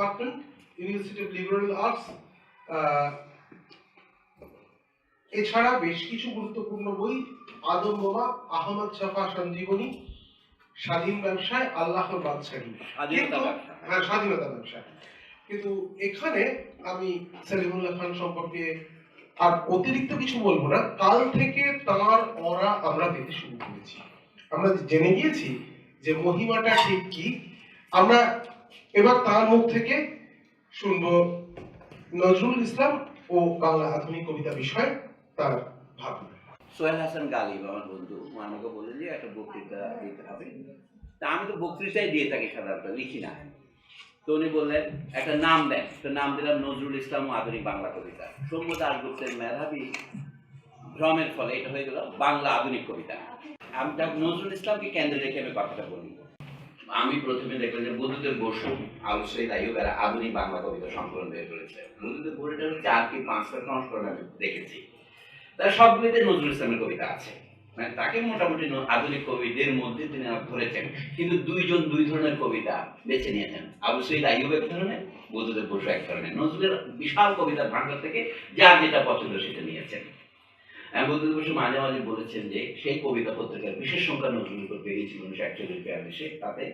Department, university of liberal arts. এছাড়া বেশ কিছু গুরুত্বপূর্ণ বই, আদম বোমা, আহমদ শাফা সঞ্জীবনী, স্বাধীন ব্যবসায়, আল্লাহর বাদশাহী, হ্যাঁ স্বাধীনতা ব্যবসা। কিন্তু এখানে আমি সেলিমুল্লাহ খান সম্পর্কে আর অতিরিক্ত কিছু বলবো না। কাল থেকে তার অরা আমরা পেতে শুরু করেছি, আমরা জেনে গিয়েছি যে মহিমাটা ঠিক কি। আমরা এবার তার মুখ থেকে শুনবো নজরুল ইসলাম ও বাংলা আধুনিক কবিতা বিষয় তার ভাবনা। সোহেল হাসান গালিব আমার বন্ধু, আমাকে বললেন যে একটা বক্তৃতা দিতে হবে। তা আমি তো বক্তৃতাই দিয়ে থাকি, সাধারণত লিখি না। তো উনি বললেন একটা নাম দেন, তো নাম দিলাম নজরুল ইসলাম ও আধুনিক বাংলা কবিতা। সৌম্য দাশগুপ্তের মেধাবী ভ্রমের ফলে এটা হয়ে গেল বাংলা আধুনিক কবিতা। আমি নজরুল ইসলামকে কেন্দ্রে রেখে আমি কথাটা বলি। আমি প্রথমে দেখলাম যে বুদ্ধদেব বসু, আবু সঈদ আইয়ুব এরা আধুনিক বাংলা কবিতা সংকলন বের করেছে। বুদ্ধদেব বসুটা 4 কি 5টা সংস্করণ আমি দেখেছি। তার সবগুলিতে নজরুল ইসলামের কবিতা আছে, মানে তাকে মোটামুটি আধুনিক কবিদের মধ্যে তিনি ধরেছেন। কিন্তু দুই ধরনের কবিতা বেছে নিয়েছেন, আবু সঈদ আইয়ুব এক ধরনের, বুদ্ধদেব বসু এক ধরনের। নজরুলের বিশাল কবিতার ভান্ডার থেকে যার যেটা পছন্দ সেটা নিয়েছেন। বুদ্ধদেব বসু মাঝে মাঝে বলেছেন যে সেই কবিতা পত্রিকার বিশেষ সংখ্যা নজরুলের উপর বেরিয়েছিল 1941-42, তাতে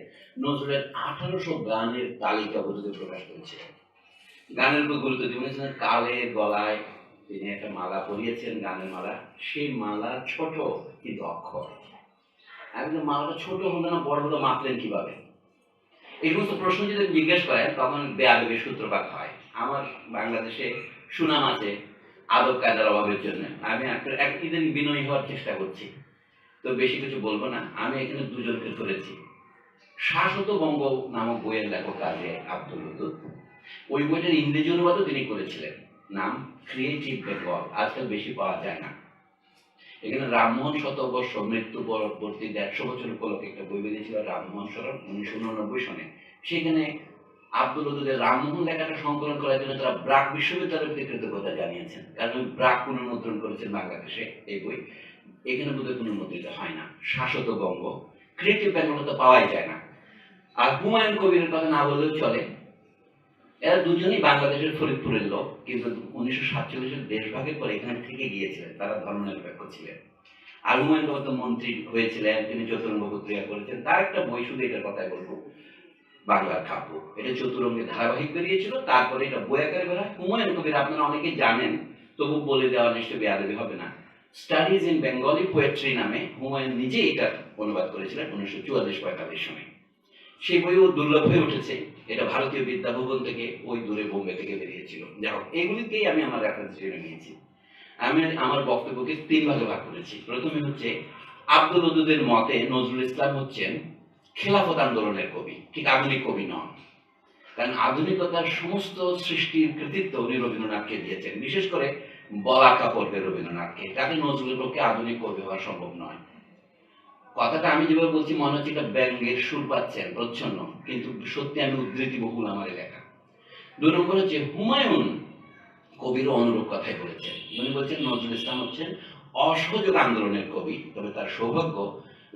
নজরুলের 1800 গানের তালিকা বুদ্ধদেব প্রকাশ করেছিলেন। গানের উপর গুরুত্ব দিয়েছেন, কালের গলায় তিনি একটা মালা পরিয়েছেন, গানের মালা। সেই মালা ছোট কিন্তু অক্ষর। একদম মালাটা ছোট হলো না বড় হলো, মাপলেন কিভাবে? এই সমস্ত প্রশ্ন যদি জিজ্ঞেস করেন তখন বেয়াদবির সূত্রপাত হয়। আমার বাংলাদেশে সুনাম আছে আদব কায়দার অভাবের জন্য। আমি একদিন বিনয়ী হওয়ার চেষ্টা করছি, তো বেশি কিছু বলবো না। আমি এখানে দুজনকে ধরেছি। শাশ্বত বঙ্গ নামক বইয়ের লেখক কাজী আব্দুল ওদুদ, ওই বইটার ইংরেজি অনুবাদও তিনি করেছিলেন, নাম ক্রিয়েটিভ বেঙ্গল। আজকাল বেশি পাওয়া যায় না। এখানে রামমোহন শতবর্ষ মৃত্যু পরবর্তী 150 বছর উপলক্ষে একটা বই বেরিয়েছিল, রামমোহন স্মরণ, 1989 সনে। সেখানে আব্দুল ওদুদের রামমোহন লেখাটা সংকলন করার জন্য তারা ব্রাক বিশ্ববিদ্যালয়ের প্রতি কৃতজ্ঞতা জানিয়েছেন, কারণ ব্রাক পুনর্মুদ্রণ করেছেন বাংলাদেশে এই বই। এখানে বোধহয় পুনর্মুদ্রিত হয় না। শাশ্বত বঙ্গ, ক্রিয়েটিভ বেঙ্গল তো পাওয়াই যায় না। আর হুমায়ুন কবিরের কথা না বললেও চলে। এরা দুজনেই বাংলাদেশের ফরিদপুরের লোক, কিন্তু 1947-এর দেশভাগের পরে এখানে থেকে গিয়েছিলেন। তারা ধর্মনিরপেক্ষ ছিলেন। আর হুমায়ুন কবির তো মন্ত্রী হয়েছিলেন, তিনি চতুরঙ্গ পত্রিকা করেছেন। তার একটা বই, শুধু এটার কথাই বলবো, বাংলার কাব্য। এটা চতুরঙ্গে ধারাবাহিক বেরিয়েছিল, তারপরে এটা বই আকারে বের হয়। হুমায়ুন কবির আপনারা অনেকেই জানেন, তবু বলে দেওয়া নিশ্চয়ই বেয়াদবি হবে না। স্টাডিজ ইন বেঙ্গলি পোয়েট্রি নামে হুমায়ুন নিজে এটা অনুবাদ করেছিলেন 1944-45 সনে। সেই বইও দুর্লভ হয়ে উঠেছে। এটা ভারতীয় বিদ্যাভবন থেকে, ওই দূরে বোম্বে থেকে বেরিয়েছিল। যাই হোক, এগুলিকেই আমি আমার রেফারেন্স হিসেবে নিয়েছি। আমি আমার বক্তব্যকে 3 ভাগে ভাগ করেছি। প্রথমে হচ্ছে আব্দুল ওদুদের মতে নজরুল ইসলাম হচ্ছেন খেলাফত আন্দোলনের কবি, ঠিক আধুনিক কবি নন। কারণ আধুনিকতার সমস্ত সৃষ্টির কৃতিত্ব উনি রবীন্দ্রনাথকে দিয়েছেন, বিশেষ করে বলাকা পর্বে রবীন্দ্রনাথকে। তাকে নজরুলের পক্ষে আধুনিক কবি হওয়া সম্ভব নয়। কথাটা আমি যেভাবে বলছি মনে হচ্ছে এটা ব্যঙ্গের সুর পাচ্ছেন প্রচ্ছন্ন, কিন্তু সত্যি আমি উদ্ধৃতি বহুল আমার লেখা। 2 নম্বর হচ্ছে হুমায়ুন কবির অনুরূপ কথাই বলেছেন। উনি বলছেন নজরুল ইসলাম হচ্ছেন অসহযোগ আন্দোলনের কবি, তবে তার সৌভাগ্য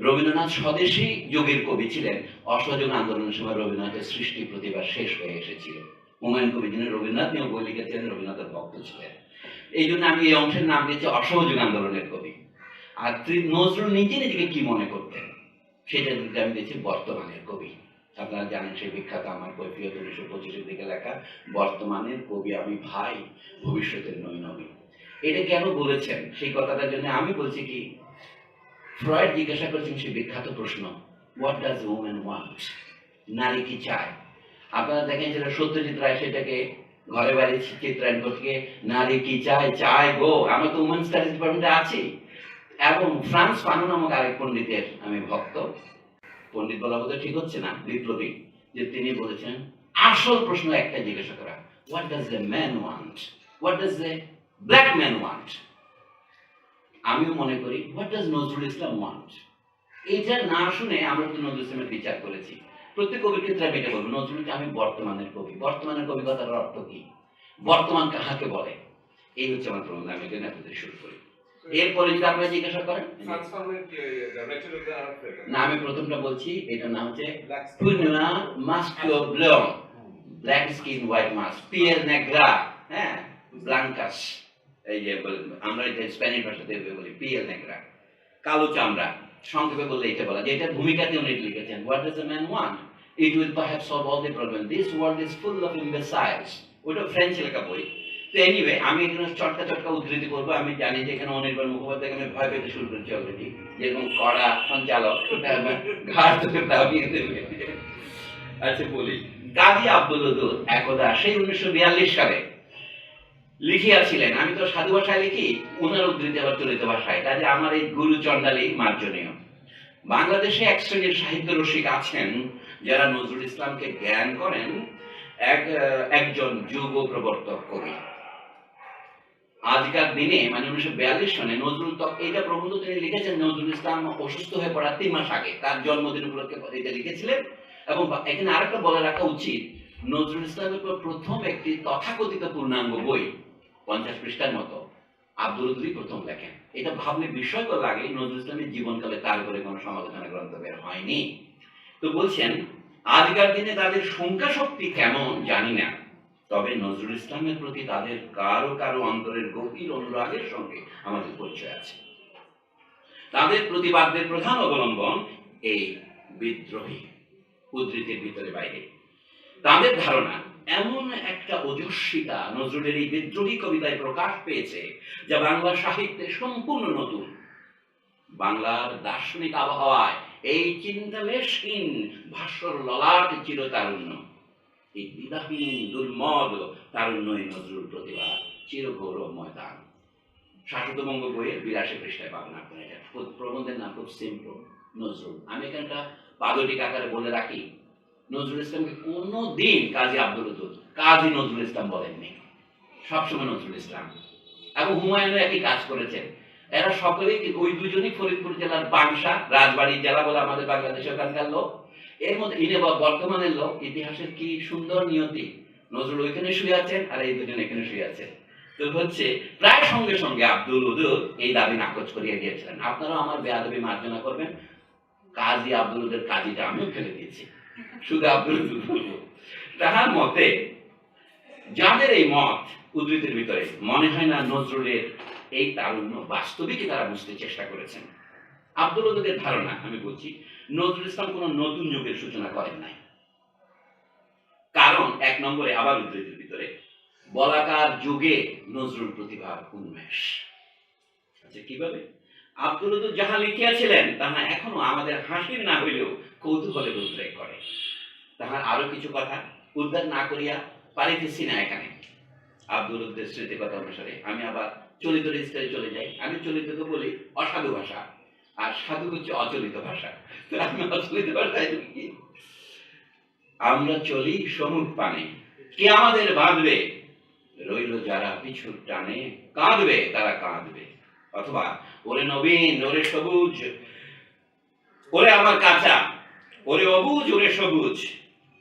রবীন্দ্রনাথ স্বদেশী যুগের কবি ছিলেন। অসহযোগ আন্দোলনের সময় রবীন্দ্রনাথের সৃষ্টি প্রতিভা শেষ হয়ে এসেছিল। হুমায়ুন কবি যিনি রবীন্দ্রনাথ নিয়েও বই লিখেছিলেন, রবীন্দ্রনাথের ভক্ত ছিলেন। এই জন্য আমি এই অংশের নাম দিয়েছি অসহযোগ আন্দোলনের কবি। আর নজরুল নিজেকে কি মনে করতেন সেটা আমি দিয়েছি বর্তমানের কবি। আপনারা জানেন সেই বিখ্যাত আমার কৈফিয়ত 1925-এর দিকে লেখা, বর্তমানের কবি আমি ভাই, ভবিষ্যতের নই নবী। এটা কেন বলেছেন সেই কথাটার জন্য আমি বলছি কি, ফ্রয়েড জিজ্ঞাসা করেছেন সেই বিখ্যাত প্রশ্ন, হোয়াট ডাজ ওম্যান ওয়ান্ট? নারী কি চায়? আপনারা দেখেন সেটা সত্যজিৎ রায় সেটাকে ঘরে বাড়ি চিত্রায়ণ করতে, নারী কি চায়, চায় গো। আমরা তো উমেন স্টাডিজ ডিপার্টমেন্টে আছি। এবং ফ্রান্স ফানো নামক আরেক পণ্ডিতের আমি ভক্ত, পণ্ডিত বলা বোধহয় ঠিক হচ্ছে না, বিপ্লবী, যে তিনি বলেছেন আসল প্রশ্ন একটা জিজ্ঞাসা করা, what does the man want, what does the black man want. আমিও মনে করি what does Nazrul Islam want. এইটা না শুনে আমরা তো নজরুল ইসলামের বিচার করেছি। প্রত্যেক কবির ক্ষেত্রে আমি এটা বলবো, নজরুলকে আমি বর্তমানের কবি। বর্তমানের কবি কথার অর্থ কি, বর্তমান কাহাকে বলে, এই হচ্ছে আমার প্রবন্ধ। আমি এটা আপনাদের শুরু করি। এরপরে যদি আপনারা জিজ্ঞাসা করেন, না আমি প্রথমটা বলছি, এটার নাম হচ্ছে পূর্ণিমা মাস্ক ব্লং, ব্ল্যাক স্কিন হোয়াইট মাস, পিয়ের নেগ্রা, হ্যাঁ, ব্লাঙ্কাস, এই যে আমরা এটা স্প্যানিশ ভাষাতে বলি পিয়ের নেগ্রা, কালো চামড়া, সংক্ষেপে বললে এটা বলা যে এটা ভূমিকাতে উনি লিখেছেন, what does a man want, it will perhaps solve all the problem, this world is full of imbeciles. ওটা ফ্রেঞ্চ লেখা বই। তো এনিওয়ে, আমি এখানে চটকা চটকা উদ্ধৃতি করবো। আমি জানি যে এখানে অনির্বাণ মুখোপাধ্যায় আমি ভয় পেতে শুরু করেছি অলরেডি, যেরকম কড়া সঞ্চালক ঘাট থেকে দাবিয়ে দেবে। আচ্ছা বলি, কাজী আব্দুল ওদুদ একদা সেই 1942 সালে লিখিয়াছিলেন, আমি তো সাধু ভাষায় লিখি, উনার উদ্ধৃতি আবার চলিত ভাষায়, কাজে আমার এই গুরু চণ্ডালী মার্জনীয়। বাংলাদেশে এক শ্রেণীর সাহিত্য রসিক আছেন যারা নজরুল ইসলামকে জ্ঞান করেন একজন যুগ প্রবর্তক কবি। আজকার দিনে মানে 1942 সনে নজরুল এইটা প্রবন্ধ তিনি লিখেছেন নজরুল ইসলাম অসুস্থ হয়ে পড়ার 3 মাস আগে, তার জন্মদিন উপলক্ষে এটা লিখেছিলেন। এবং এখানে আরেকটা বলে রাখা উচিত, নজরুল ইসলামের প্রথম একটি তথাকথিত পূর্ণাঙ্গ বই 50 পৃষ্ঠার মতো আব্দুল ওদুদই প্রথম লেখেন। এটা ভাবলে বিস্ময়কর লাগে, নজরুল ইসলামের জীবনকালে তার করে কোনো সমালোচনা গ্রন্থ বের হয়নি। তো বলছেন, আজকার দিনে তাদের সংখ্যা শক্তি কেমন জানি না, তবে নজরুল ইসলামের প্রতি তাদের কারো কারো অন্তরের গভীর অনুরাগের সঙ্গে আমাদের পরিচয় আছে। তাদের প্রতিবাদের প্রধান অবলম্বন এই বিদ্রোহী, উদ্ধৃতির ভিতরে বাইরে। তাদের ধারণা এমন একটা ওজস্বিতা নজরুলের এই বিদ্রোহী কবিতায় প্রকাশ পেয়েছে যা বাংলা সাহিত্যে সম্পূর্ণ নতুন। বাংলার দার্শনিক আবহাওয়ায় এই চিন্তালেশহীন ভাস্বর ললাট চিরতারুণ্য, এই দ্বিধাহীন দুর্মদ তারুণ্যই নজরুল প্রতিভা চিরগৌরব ময়দান। শাশ্বতবঙ্গ বইয়ের 82 পৃষ্ঠায় পাবেন আপনার। এটা প্রবন্ধের নাম খুব সিম্পল, নজরুল। আমি এখানটা পাদটিক আকারে বলে রাখি, নজরুল ইসলামকে কোনো দিন কাজী আব্দুল ওদুদ কাজী নজরুল ইসলাম বলেননি, সবসময় নজরুল ইসলাম। এবং হুমায়ুনও একই কাজ করেছেন। এরা সকলেই ওই দুজনই ফরিদপুর জেলার বাংশা, রাজবাড়ী জেলা বলে আমাদের বাংলাদেশে ওখানকার লোক। এর মধ্যে ইনি বর্তমানের লোক। ইতিহাসের কি সুন্দর নিয়তি, নজরুল ওইখানে শুয়ে আছেন আর এই দুজন এখানে শুয়ে আছে। তো হচ্ছে প্রায় সঙ্গে সঙ্গে আব্দুল ওদুদ এই দাবি নাকচ করিয়ে দিয়েছিলেন। আপনারাও আমার বেয়াদবি মার্জনা করবেন, কাজী আব্দুল ওদুদের কাজীটা আমিও ফেলে দিয়েছি, শুধু আব্দুল ওদুদ বলবো। তাহার মতে যাদের এই মত উদ্ধৃতির ভিতরে, মনে হয় না নজরুলের এই তারুণ্য বাস্তবিকই তারা বুঝতে চেষ্টা করেছেন। আব্দুল ওদুদের ধারণা, আমি বলছি, নজরুল ইসলাম কোন নতুন যুগের সূচনা করেন নাই। কারণ 1 নম্বরে আবার উদ্ধৃতির ভিতরে বলাকার যুগে নজরুল প্রতিভার উন্মেষ। আচ্ছা কিভাবে? আব্দুল ওদুদ যাহা লিখিয়াছিলেন তাহা এখনো আমাদের হাসির না হইলেও কৌতূহলের উদ্রেক করে। তাহার আরো কিছু কথা উদ্ধার না করিয়া পারিতেছি না এখানে। আব্দুল ওদুদের স্মৃতিকথা অনুসারে আমি আবার চলিত রেজিস্টারে চলে যাই। আমি চলিত তো বলি অসাধু ভাষা, আর সাধু হচ্ছে অচলিত ভাষা। তো আমি অচলিত ভাষায় লিখি, আমরা চলি সমুখ পানে, কে আমাদের বাঁধবে, রইল যারা পিছুর টানে, কাঁদবে তারা কাঁদবে। অথবা ওরে নবীন, ওরে সবুজ, ওরে আমার কাঁচা, ওরে অবুজ, ওরে সবুজ,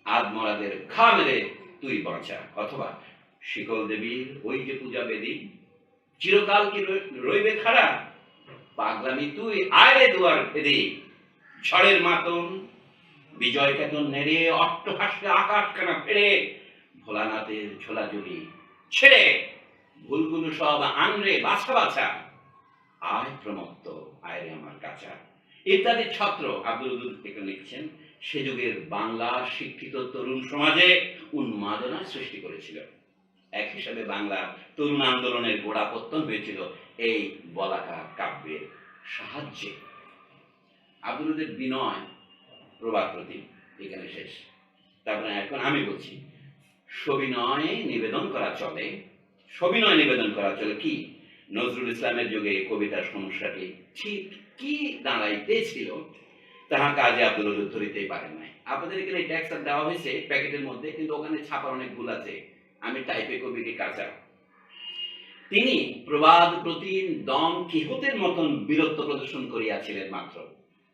আদমরাদের ঘা মেরে তুই বাঁচা। অথবা শিকল দেবীর ওই যে পূজা বেদী, চিরকাল কি রইবে খাড়া, পাগলামি তুই আয় রে দুয়ার ফেদি, ঝড়ের মাতন বিজয় কেতন নেড়ে অট্টহাস্যে আকাশ খানা ফেরে, ভোলানাথের ঝোলাঝুলি ছেড়ে ভুলগুলো সব আনরে বাছা বাছা, আয় প্রমত্ত আয় রে আমার কাছা ইত্যাদি ছত্র আব্দুল ওদুদ থেকে লিখছেন। সে যুগের বাংলা শিক্ষিত তরুণ সমাজে উন্মাদনা সৃষ্টি করেছিল। এক হিসাবে বাংলা তরুণ আন্দোলনের গোড়াপত্তন হয়েছিল এই বলাকা কাব্যের সাহায্যে। আব্দুল ওদুদের বিনয় প্রবাদ প্রতীক এখানে শেষ। তারপরে এখন আমি বলছি, সবিনয় নিবেদন করা চলে। সবিনয় নিবেদন করা চলে কি, নজরুল ইসলামের যুগে কবিতার সমস্যাটি ঠিক কি দাঁড়াইতেছিল তাহা কাজী আব্দুল ওদুদ ধরিতেই পারেন নাই। আপনাদের এখানে টেক্সট দেওয়া হয়েছে প্যাকেটের মধ্যে, কিন্তু ওখানে ছাপার অনেক ভুল আছে, আমি টাইপে কবিটি কাঁচা। তিনি প্রবাদ প্রতীন দম কিহতের মতন বীরত্ব প্রদর্শন করিয়াছিলেন মাত্র।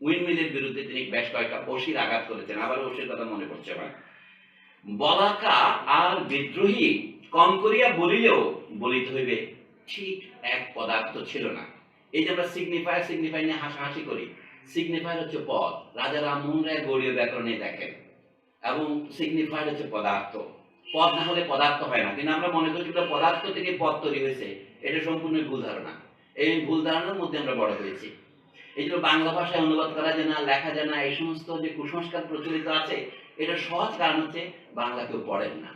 উইন্ডমিলের বিরুদ্ধে তিনি বেশ কয়েকটা অসির আঘাত করেছেন। আবার অসির কথা মনে পড়ছে আমার। বলাকা আর বিদ্রোহী কম করিয়া বলিলেও বলিতে হইবে ঠিক এক পদার্থ ছিল না। এই যে আমরা সিগনিফাই নিয়ে হাসাহাসি করি, সিগনিফায়ার হচ্ছে পদ। রাজা রামমোহন রায় গৌড়ীয় ব্যাকরণে দেখেন, এবং সিগনিফায়ার হচ্ছে পদার্থ। পদ না হলে পদার্থ হয় না, কিন্তু আমরা মনে করি যে পদার্থ থেকে পদ তৈরি হয়েছে, এটা সম্পূর্ণ ভুল ধারণা। এই ভুল ধারণার মধ্যে আমরা বড় হয়েছি। এই জন্য বাংলা ভাষায় অনুবাদ করা যায় না, লেখা যায় না, এই সমস্ত যে কুসংস্কার প্রচলিত আছে, এটা সহজ কারণ হচ্ছে বাংলা কেউ পড়েন না।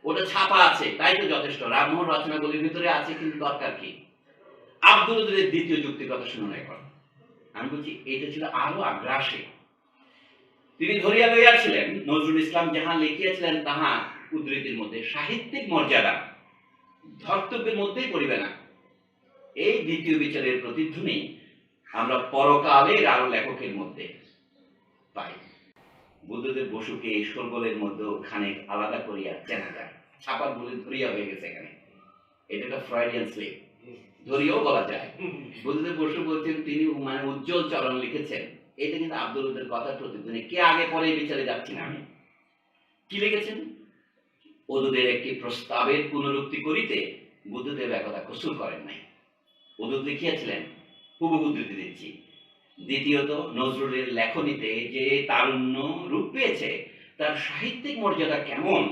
ওটা ছাপা আছে তাই তো যথেষ্ট, রামমোহন রচনাগুলির ভিতরে আছে, কিন্তু দরকার কি? আব্দুল উদ্দিনের দ্বিতীয় যুক্তির কথা শুনুন এখন। আমি বলছি এটা ছিল আরো আগ্রাসী। তিনি ধরিয়া লইয়াছিলেন নজরুল ইসলাম যাহা লিখিয়াছিলেন তাহা উদ্ধৃতির মধ্যে সাহিত্যিক মর্যাদা ধর্তব্যের মধ্যেই পড়িবে না। এই দ্বিতীয় বিচারের প্রতিধ্বনি আমরা পরকালের আরো লেখকের মধ্যে পাই। বুদ্ধদেব বসুকে এই শোরগোলের মধ্যে খানিক আলাদা করিয়া চেনা যায়, ছাপার বলে ধরিয়া হয়ে গেছে এখানে। এটা একটা ফ্রয়েডিয়ান স্লিপ, ধরিয়াও বলা যায়। বুদ্ধদেব বসু বলছেন তিনি মানে উজ্জ্বল চরণ লিখেছেন, এটা কিন্তু আব্দুল উদ্দের কথার প্রতিধ্বনি। কে আগে পরে বিচারে যাচ্ছি না আমি। কি লিখেছেন? ওদের একটি প্রস্তাবের পুনরুক্তি করিতে বুদ্ধদেব একথা কসুর করেন নাই। ওদের লিখিয়াছিলেন, হুবহু উদ্ধৃতি দিচ্ছি, দ্বিতীয়ত নজরুলের লেখনীতে যে তারুণ্য রূপ পেয়েছে তার সাহিত্যিক মর্যাদা কেমন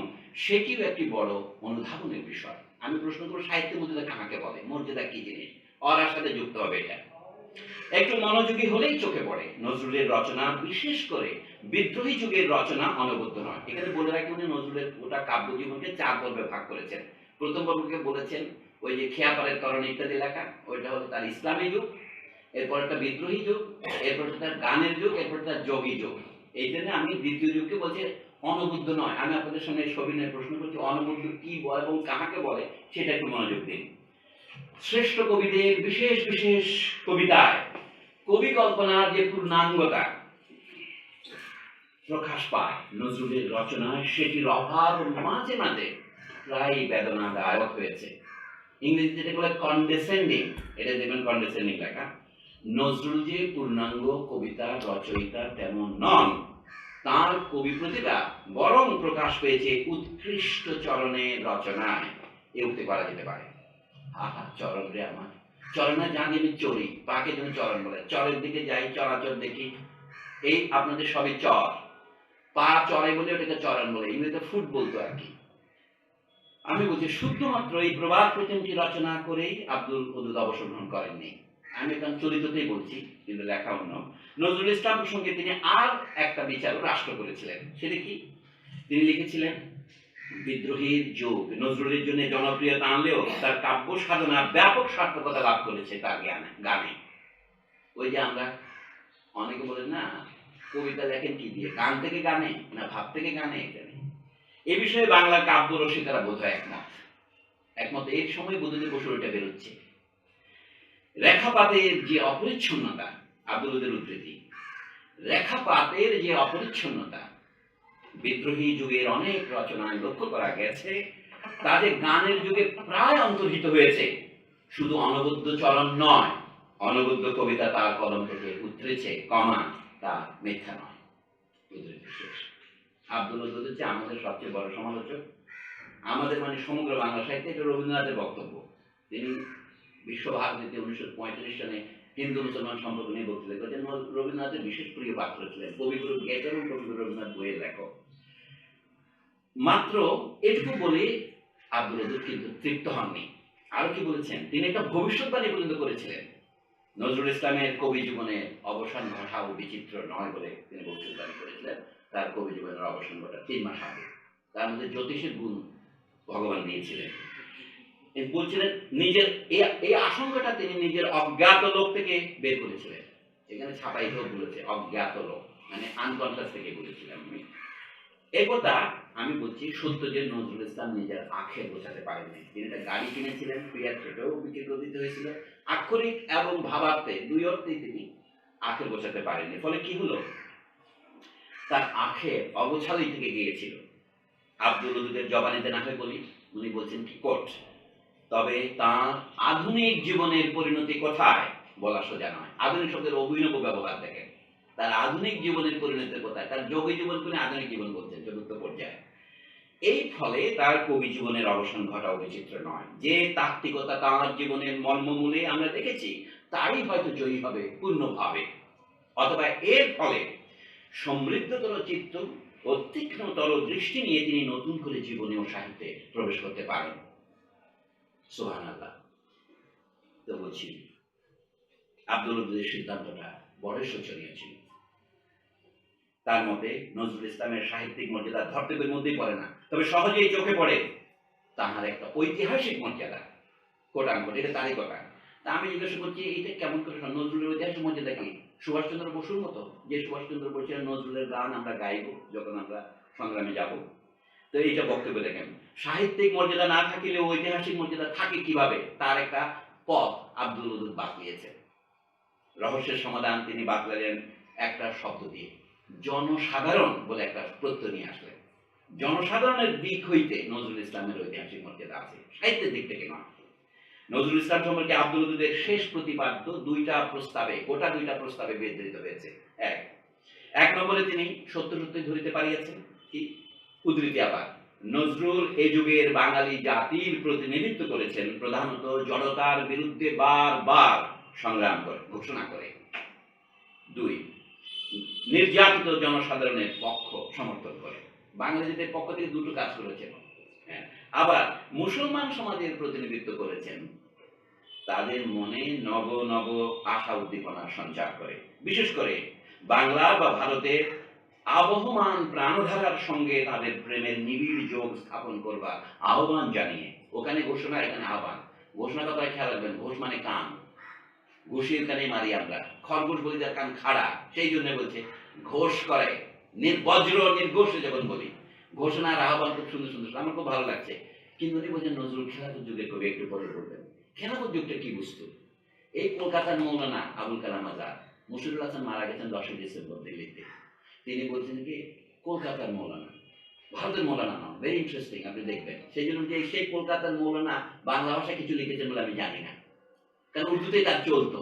সেটিও একটি বড় অনুধাবনের বিষয়। আমি প্রশ্ন করব, সাহিত্যের মর্যাদা কাকে বলে? মর্যাদা কি জিনিস? অরার সাথে যুক্ত হবে এটা। একটু মনোযোগী হলেই চোখে পড়ে নজরুলের রচনা, বিশেষ করে বিদ্রোহী যুগের রচনা অনবদ্য নয়। এখানে বলে রাখি, উনি নজরুলের গোটা কাব্যজীবনকে 4 পর্বে ভাগ করেছেন। প্রথম পর্বকে বলেছেন ওই যে খেয়াপাড়ের তরণ ইত্যাদি লেখা, ওইটা হলো তার ইসলামী যুগ, এরপর একটা বিদ্রোহী যুগ, এরপর তার গানের যুগ, এরপর তার যোগী যুগ। এই জন্য আমি দ্বিতীয় যুগকে বলছি অনবদ্য নয়। আমি আপনাদের সামনে সবিনয় প্রশ্ন করছি, অনবদ্য কি বলে এবং কাহাকে বলে সেটা একটু মনোযোগ দিন। শ্রেষ্ঠ কবিদের বিশেষ বিশেষ কবিতায় কবি কল্পনার যে পূর্ণাঙ্গতা প্রকাশ পায় নজরুলের রচনায়, সেটির অভাব মাঝে মাঝে প্রায় বেদনাদায়ক হয়েছে। ইংরেজিতে যেটা বলে কন্ডেসেন্ডিং, এটা দেখবেন কন্ডেসেন্ডিং লেখা। নজরুল যে পূর্ণাঙ্গ কবিতা রচয়িতা তেমন নন, তার কবি প্রতিভা বরং প্রকাশ পেয়েছে উৎকৃষ্ট চরণের রচনায়, এ উক্তি করা যেতে পারে। আহা চরণ রে আমার, চরণে জানি আমি চড়ি, পাকে যেন চরণ বলে, চরের দিকে যাই, চরাচর দেখি, এই আপনাদের সবই চর, পা চরে বলে ওটাকে চরণ বলে, ইংরেজিতে ফুট বলতো আর কি। আমি বলছি শুধুমাত্র এই প্রবাদ প্রতিমটি রচনা করেই আব্দুল ওদুদ অবসর গ্রহণ করেননি। আমি এখন চরিত্রতেই বলছি, কিন্তু লেখা অন্য। নজরুল ইসলাম প্রসঙ্গে তিনি আর একটা বিচারও রাষ্ট্র করেছিলেন। সেটা কি? তিনি লিখেছিলেন বিদ্রোহীর যুগ নজরুলের জন্য জনপ্রিয়তা আনলেও তার কাব্য সাধনা ব্যাপক সার্থকতা লাভ করেছে তার গানে। ওই যে আমরা অনেকে বলেন না, কবিতা লেখেন কি দিয়ে, গান থেকে গানে না ভাব থেকে গানে, এটা নেই। এ বিষয়ে বাংলা কাব্য রসিকারা বোধহয় একমত। এর সময় বুদ্ধদেব বসুর এটা বেরোচ্ছে। রেখাপাতের যে অপরিচ্ছন্নতা, আব্দুল উদ্দের উদ্ধৃতি, রেখাপাতের যে অপরিচ্ছন্নতা বিদ্রোহী যুগের অনেক রচনায় লক্ষ্য করা গেছে, তা যে গানের যুগে প্রায় অন্তর্হিত হয়েছে। শুধু অনবদ্য চরণ নয়, অনবদ্য কবিতা তার কলম থেকে উতরেছে, তা মিথ্যা নয়। আব্দুল উদ্দিন হচ্ছে আমাদের সবচেয়ে বড় সমালোচক। আমাদের মানে সমগ্র বাংলা সাহিত্যে এটা রবীন্দ্রনাথের বক্তব্য। তিনি বিশ্বভারতীতে 1945 সালে হিন্দু মুসলমান সম্পর্ক নিয়ে বক্তৃতা করেছেন। রবীন্দ্রনাথের বিশেষ প্রিয় পাত্র ছিলেন, কবিগুরু গেট এবং কবিগুরু রবীন্দ্রনাথ বইয়ের লেখক। মাত্র এটুকু বলে আব্দুল উদ্দিন কিন্তু তৃপ্ত হননি। আরো কি বলেছেন? তিনি একটা ভবিষ্যৎবাণী পর্যন্ত করেছিলেন, নজরুল ইসলামের কবি জীবনের অবসান ঘটাও বিচিত্র নয় বলে তিনি ভবিষ্যৎবাণী করেছিলেন। তার কবি জীবনের অবসান ঘটা 3 মাস আগে। তার মধ্যে জ্যোতিষের গুণ ভগবান দিয়েছিলেন। বলছিলেন নিজের এই আশঙ্কাটা তিনি নিজের অজ্ঞাত লোক থেকে বের করেছিলেন। এখানে ছাপাইতেও বলেছে অজ্ঞাত লোক, মানে আনকনশাস থেকে বলেছিলেন আমি। এই কথা আমি বলছি সত্য যে নজরুল ইসলাম নিজের আখের বোঝাতে পারেননি। তিনি একটা গাড়ি কিনেছিলেন, ফিয়াট সেটাও বিক্রি করে দিতে হয়েছিল। আক্ষরিক এবং ভাবার্থে দুই অর্থেই তিনি আখের বোঝাতে পারেননি। ফলে কি হলো, তার আখের অগোছালি থেকে গিয়েছিল। আব্দুল উদ্দিনের জবানিতে না হয় বলি, উনি বলছেন কি কোট, তবে তার আধুনিক জীবনের পরিণতি কোথায় বলা সোজা নয়। আধুনিক শব্দের অভিনব ব্যবহার দেখেন। তার আধুনিক জীবনের পরিণতি কোথায়? তার যোগী জীবন করে আধুনিক জীবন বলছেন, চতুর্থ পর্যায়ে। এই ফলে তার কবি জীবনের অবসান ঘটাও বিচিত্র নয়। যে তাত্ত্বিকতা তাঁর জীবনের মর্মমূলে আমরা দেখেছি, তারই হয়তো জয়ী হবে পূর্ণভাবে। অথবা এর ফলে সমৃদ্ধতর চিত্ত ও তীক্ষ্ণতর দৃষ্টি নিয়ে তিনি নতুন করে জীবনে ও সাহিত্যে প্রবেশ করতে পারেন। সুবহানাল্লাহ। তো বলছি, আব্দুল ওদুদের সিদ্ধান্তটা বড়ই শোচনীয় ছিল। তার মতে নজরুল ইসলামের সাহিত্যিক মর্যাদা ধর্তব্যের মধ্যেই পড়ে না, তবে সহজেই চোখে পড়ে তাহার একটা ঐতিহাসিক মর্যাদা। কোটান কোট, এটা তারই কথা। তা আমি জিজ্ঞাসা করছি, এটা কেমন করে নজরুলের ঐতিহাসিক মর্যাদা কি? সুভাষচন্দ্র বসুর মতো, যে সুভাষচন্দ্র বসুর নজরুলের গান আমরা গাইব যখন আমরা সংগ্রামে যাব। তো এইটা বক্তব্য দেখেন, সাহিত্যিক মর্যাদা না থাকিলেও ঐতিহাসিক মর্যাদা থাকে কিভাবে, তার একটা পথ আব্দুল ওদুদ বাতলিয়েছেন। রহস্যের সমাধান তিনি বাতলালেন একটা শব্দ দিয়ে, জনসাধারণ বলে একটা প্রত্যয় নিয়ে আসলেন। জনসাধারণের দিক হইতে নজরুল ইসলামের ঐতিহাসিক মর্যাদা আছে, সাহিত্যের দিক থেকে নয়। নজরুল ইসলাম সম্পর্কে আব্দুল ওদুদের শেষ প্রতিপাদ্য দুইটা প্রস্তাবে, গোটা দুইটা প্রস্তাবে বিধৃত হয়েছে। এক নম্বরে তিনি সত্য সত্যই ধরিতে পারিয়াছেন কি, উদ্ধৃতি আবার, নজরুল এ যুগের বাঙালি জাতির প্রতিনিধিত্ব করেছেন, প্রধানত জড়তার বিরুদ্ধে বারবার সংগ্রাম করে ঘোষণা করে। দুই, নির্যাতিত জনসাধারণের পক্ষ সমর্থন করে। বাঙালিদের পক্ষ থেকে দুটো কাজ করেছেন। আবার মুসলমান সমাজের প্রতিনিধিত্ব করেছেন, তাদের মনে নব নব আশা উদ্দীপনার সঞ্চার করে, বিশেষ করে বাংলা বা ভারতের আবহমান প্রাণধারার সঙ্গে তাদের প্রেমের নিবিড় যোগ স্থাপন করবার আহ্বান জানিয়ে। ওখানে ঘোষণা, এখানে আহ্বান। ঘোষণা কথায় খেয়াল রাখবেন, ঘোষ মানে কান, ঘুষির কানে মারি আমরা, খরগোশ বলি যার কান খাড়া, সেই জন্য বলছে ঘোষ করে, বজ্র নির্ঘোষে যখন বলি ঘোষণার আহ্বান, খুব সুন্দর সুন্দর, আমার খুব ভালো লাগছে। কিন্তু উনি বলছেন নজরুল খেলাফত যুগের কবি, একটু পরে বলবেন খেলাফত যুগটা কি বুঝতো। এই কলকাতার মৌলানা আবুল কালাম আজাদ, মুশিরুল হাসান মারা গেছেন 10ই ডিসেম্বর দিল্লিতে, তিনি বলছেন কি কলকাতার মৌলানা, ভারতের মৌলানা নন। ভেরি ইন্টারেস্টিং, আপনি দেখবেন। সেই জন্য যে সেই কলকাতার মৌলানা বাংলা ভাষায় কিছু লিখেছেন বলে আমি জানি না, কারণ উর্দুতেই তার চলতো।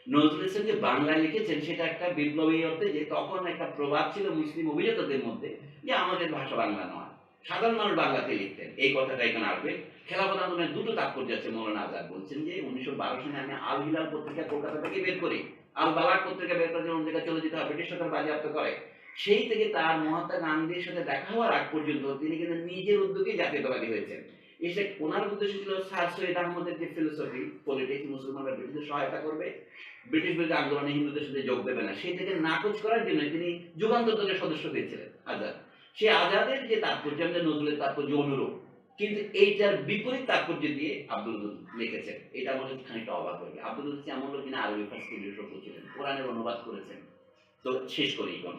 নজরুল ইসলাম যে বাংলায় লিখেছেন সেটা একটা বিপ্লবী অর্থে, যে তখন একটা প্রভাব ছিল মুসলিম অভিজাতদের মধ্যে যে আমাদের ভাষা বাংলা নয়, সাধারণ মানুষ বাংলাতে লিখতেন। এই কথাটা এখানে আসবে। খেলাফত আন্দোলনের দুটো তাৎপর্য আছে। মৌলানা আজাদ বলছেন যে 1912 সালে আমি আল হিলাল পত্রিকা কলকাতা থেকে বের করি, আল বালাক পত্রিকা বের করার জন্য অন্য জায়গায় চলে যেতে হয়, ব্রিটিশ সরকার বাজেয়াপ্ত করে। সেই থেকে তার মহাত্মা গান্ধীর সাথে দেখা হওয়ার আগ পর্যন্ত তিনি কিন্তু নিজের উদ্যোগে জাতীয়তাবাদী হয়েছেন। এসে ওনার উদ্দেশ্য ছিল স্যার সৈয়দ আহমদের যে ফিলোসফি, পলিটিক্স, মুসলমানরা ব্রিটিশদের সহায়তা করবে, ব্রিটিশ বিরোধী আন্দোলনে হিন্দুদের সাথে যোগ দেবে না, সেই থেকে নাকচ করার জন্য তিনি যুগান্তর দলের সদস্য হয়েছিলেন আজাদ। সে আজাদের যে তাৎপর্য, আমাদের নজরুলের তাৎপর্য অনুরূপ, কিন্তু এইটার বিপরীত তাৎপর্য দিয়ে আব্দুল ওদুদ লিখেছেন। এটা আমাদের খানিকটা অবাক লাগে। আব্দুল ওদুদ এমন লোক যিনি আরবি ফার্সি ছিলেন, কোরআনের অনুবাদ করেছেন। তো শেষ করি কোন,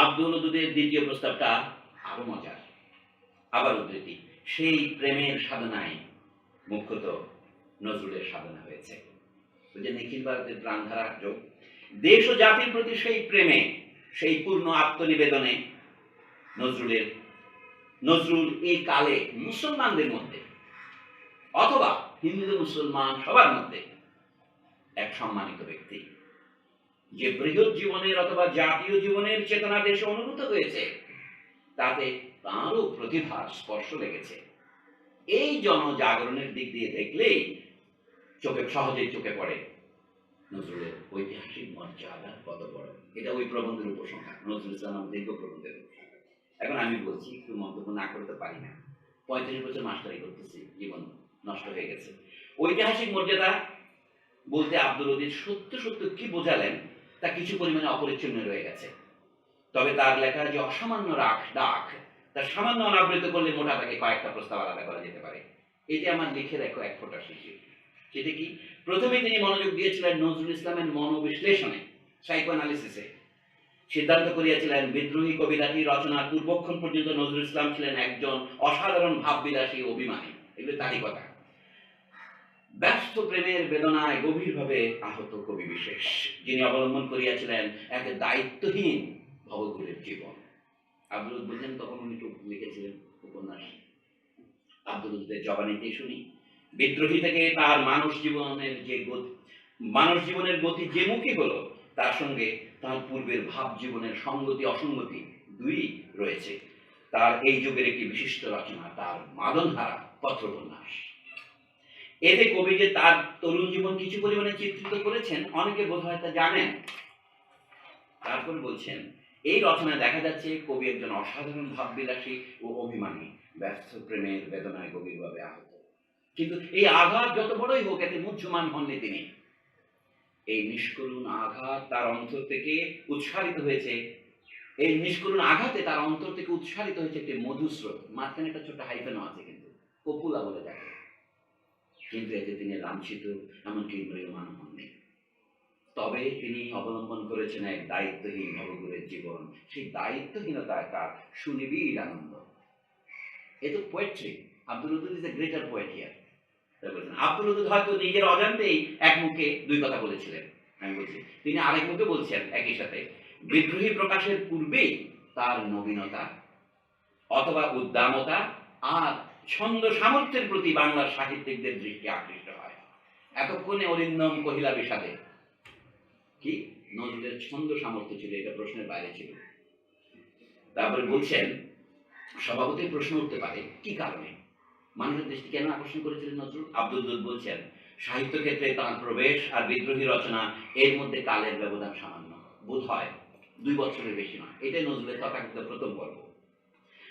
আব্দুল ওদুদের দ্বিতীয় প্রস্তাবটা আরো মজার। আবার উদ্ধৃতি, সেই প্রেমের সাধনায় মুখ্যত নজরুলের সাধনা হয়েছে। যে নিখিল ভারতের প্রাণধারা যোগ, দেশ ও জাতির প্রতি সেই প্রেমে, সেই পূর্ণ আত্মনিবেদনে নজরুল এই কালে মুসলমানদের মধ্যে অথবা হিন্দু মুসলমান সবার মধ্যে এক সম্মানিত ব্যক্তি। যে বৃহৎ জীবনের অথবা জাতীয় জীবনের চেতনা দেশে অনুভূত হয়েছে, তাতে তাঁরও প্রতিভার স্পর্শ লেগেছে। এই জনজাগরণের দিক দিয়ে দেখলেই সহজেই চোখে পড়ে নজরুলের ঐতিহাসিক মর্যাদা কত বড়। এটা ওই প্রবন্ধের উপসংহার, নজরুল ইসলাম দীর্ঘ প্রবন্ধের উপসংহার। এখন আমি বলছি, একটু মন্তব্য না করতে পারি না, 35 বছর মাস্টারি করতেছি, জীবন নষ্ট হয়ে গেছে। ঐতিহাসিক মর্যাদা বলতে আব্দুল ওদুদ সত্য সত্য কি বোঝালেন তা কিছু পরিমাণে অপরিচ্ছন্ন রয়ে গেছে। তবে তার লেখা যে অসামান্য ডাক, তার সামান্য অনাবৃত করলে মোটা তাকে কয়েকটা প্রস্তাব আলাদা করা যেতে পারে। এটি আমার লিখে রাখো এক ফোঁটা শিশির। সেটা কি, প্রথমে তিনি মনোযোগ দিয়েছিলেন নজরুল ইসলামের মনোবিশ্লেষণে, সাইকোঅ্যানালিসিসে। সিদ্ধান্ত করিয়াছিলেন বিদ্রোহী কবিতাটি রচনার পূর্বক্ষণ পর্যন্ত নজরুল ইসলাম ছিলেন একজন অসাধারণ ভাববিলাসী অভিমানী। এগুলো তারই কথা। ব্যস্ত প্রেমের বেদনায় গভীরভাবে আহত কবি বিশেষ, যিনি অবলম্বন করিয়াছিলেন এক দায়িত্বহীন ভবঘুরের জীবন। আব্দুল ওদুদ বলছেন, তখন উনি লিখেছিলেন উপন্যাস। আব্দুল ওদুদের জবানিতেই শুনি, বিদ্রোহী থেকে তার মানুষ জীবনের গতি যে মুখী হলো, তার সঙ্গে তার পূর্বের ভাব জীবনের সঙ্গতি অসঙ্গতি দুই রয়েছে। তার এই যুগের একটি বিশিষ্ট রচনা তার মাদনহারা পত্রোপন্যাস। এতে কবি যে তার তরুণ জীবন কিছু পরিমাণে চিত্রিত করেছেন, অনেকে বোধ হয় তা জানেন। তারপর বলছেন, এই রচনায় দেখা যাচ্ছে কবি একজন অসাধারণ ভাববিলাসী ও অভিমানী, ব্যস্ত প্রেমের বেদনায় গভীরভাবে আহত। কিন্তু এই আঘাত যত বড়ই হোক, এতে মুহ্যমান হননি তিনি। এই নিষ্করুণ আঘাত তার অন্তর থেকে উৎসারিত হয়েছে, এই নিষ্করুণ আঘাতে তার অন্তর থেকে উৎসারিত হয়েছে একটি মধুস্রোত। মাঝখানে একটা ছোট্ট হাইফেনও আছে, কিন্তু পপুলা বলে থাকে। কিন্তু এতে তিনি লাঞ্ছিত, এমনকি ম্রিয়মাণ হননি। তবে তিনি অবলম্বন করেছেন এক দায়িত্বহীন নবগুরের জীবন। সেই দায়িত্বহীনতায় তার সুনিবিড় আনন্দ। এ তো poetry. Abdul Odud is a greater poet here. Abdul ওদুদ হয়তো নিজের অজান্তেই এক মুখে দুই কথা বলেছিলেন। আমি বলছি, তিনি আরেক মুখে বলছেন একই সাথে, বিদ্রোহী প্রকাশের পূর্বেই তার নবীনতা অথবা উদ্দামতা আর ছন্দ সামর্থ্যের প্রতি বাংলার সাহিত্যিকদের দৃষ্টি আকৃষ্ট হয়। এতক্ষণে অরিন্দম কহিলা বিষাদে কি নজরুলের ছন্দ সামর্থ্য ছিল, এটা প্রশ্নের বাইরে ছিল। তারপরে বলছেন, স্বভাবতই প্রশ্ন উঠতে পারে কি কারণে মানুষের দৃষ্টি কেন আকর্ষণ করেছিলেন নজরুল। আব্দুল ওদুদ বলছেন, সাহিত্য ক্ষেত্রে তাঁর প্রবেশ আর বিদ্রোহী রচনা, এর মধ্যে কালের ব্যবধান সামান্য, বোধ হয় 2 বছরের বেশি নয়। এটাই নজরুলের তথাকথিত প্রথম পর্ব।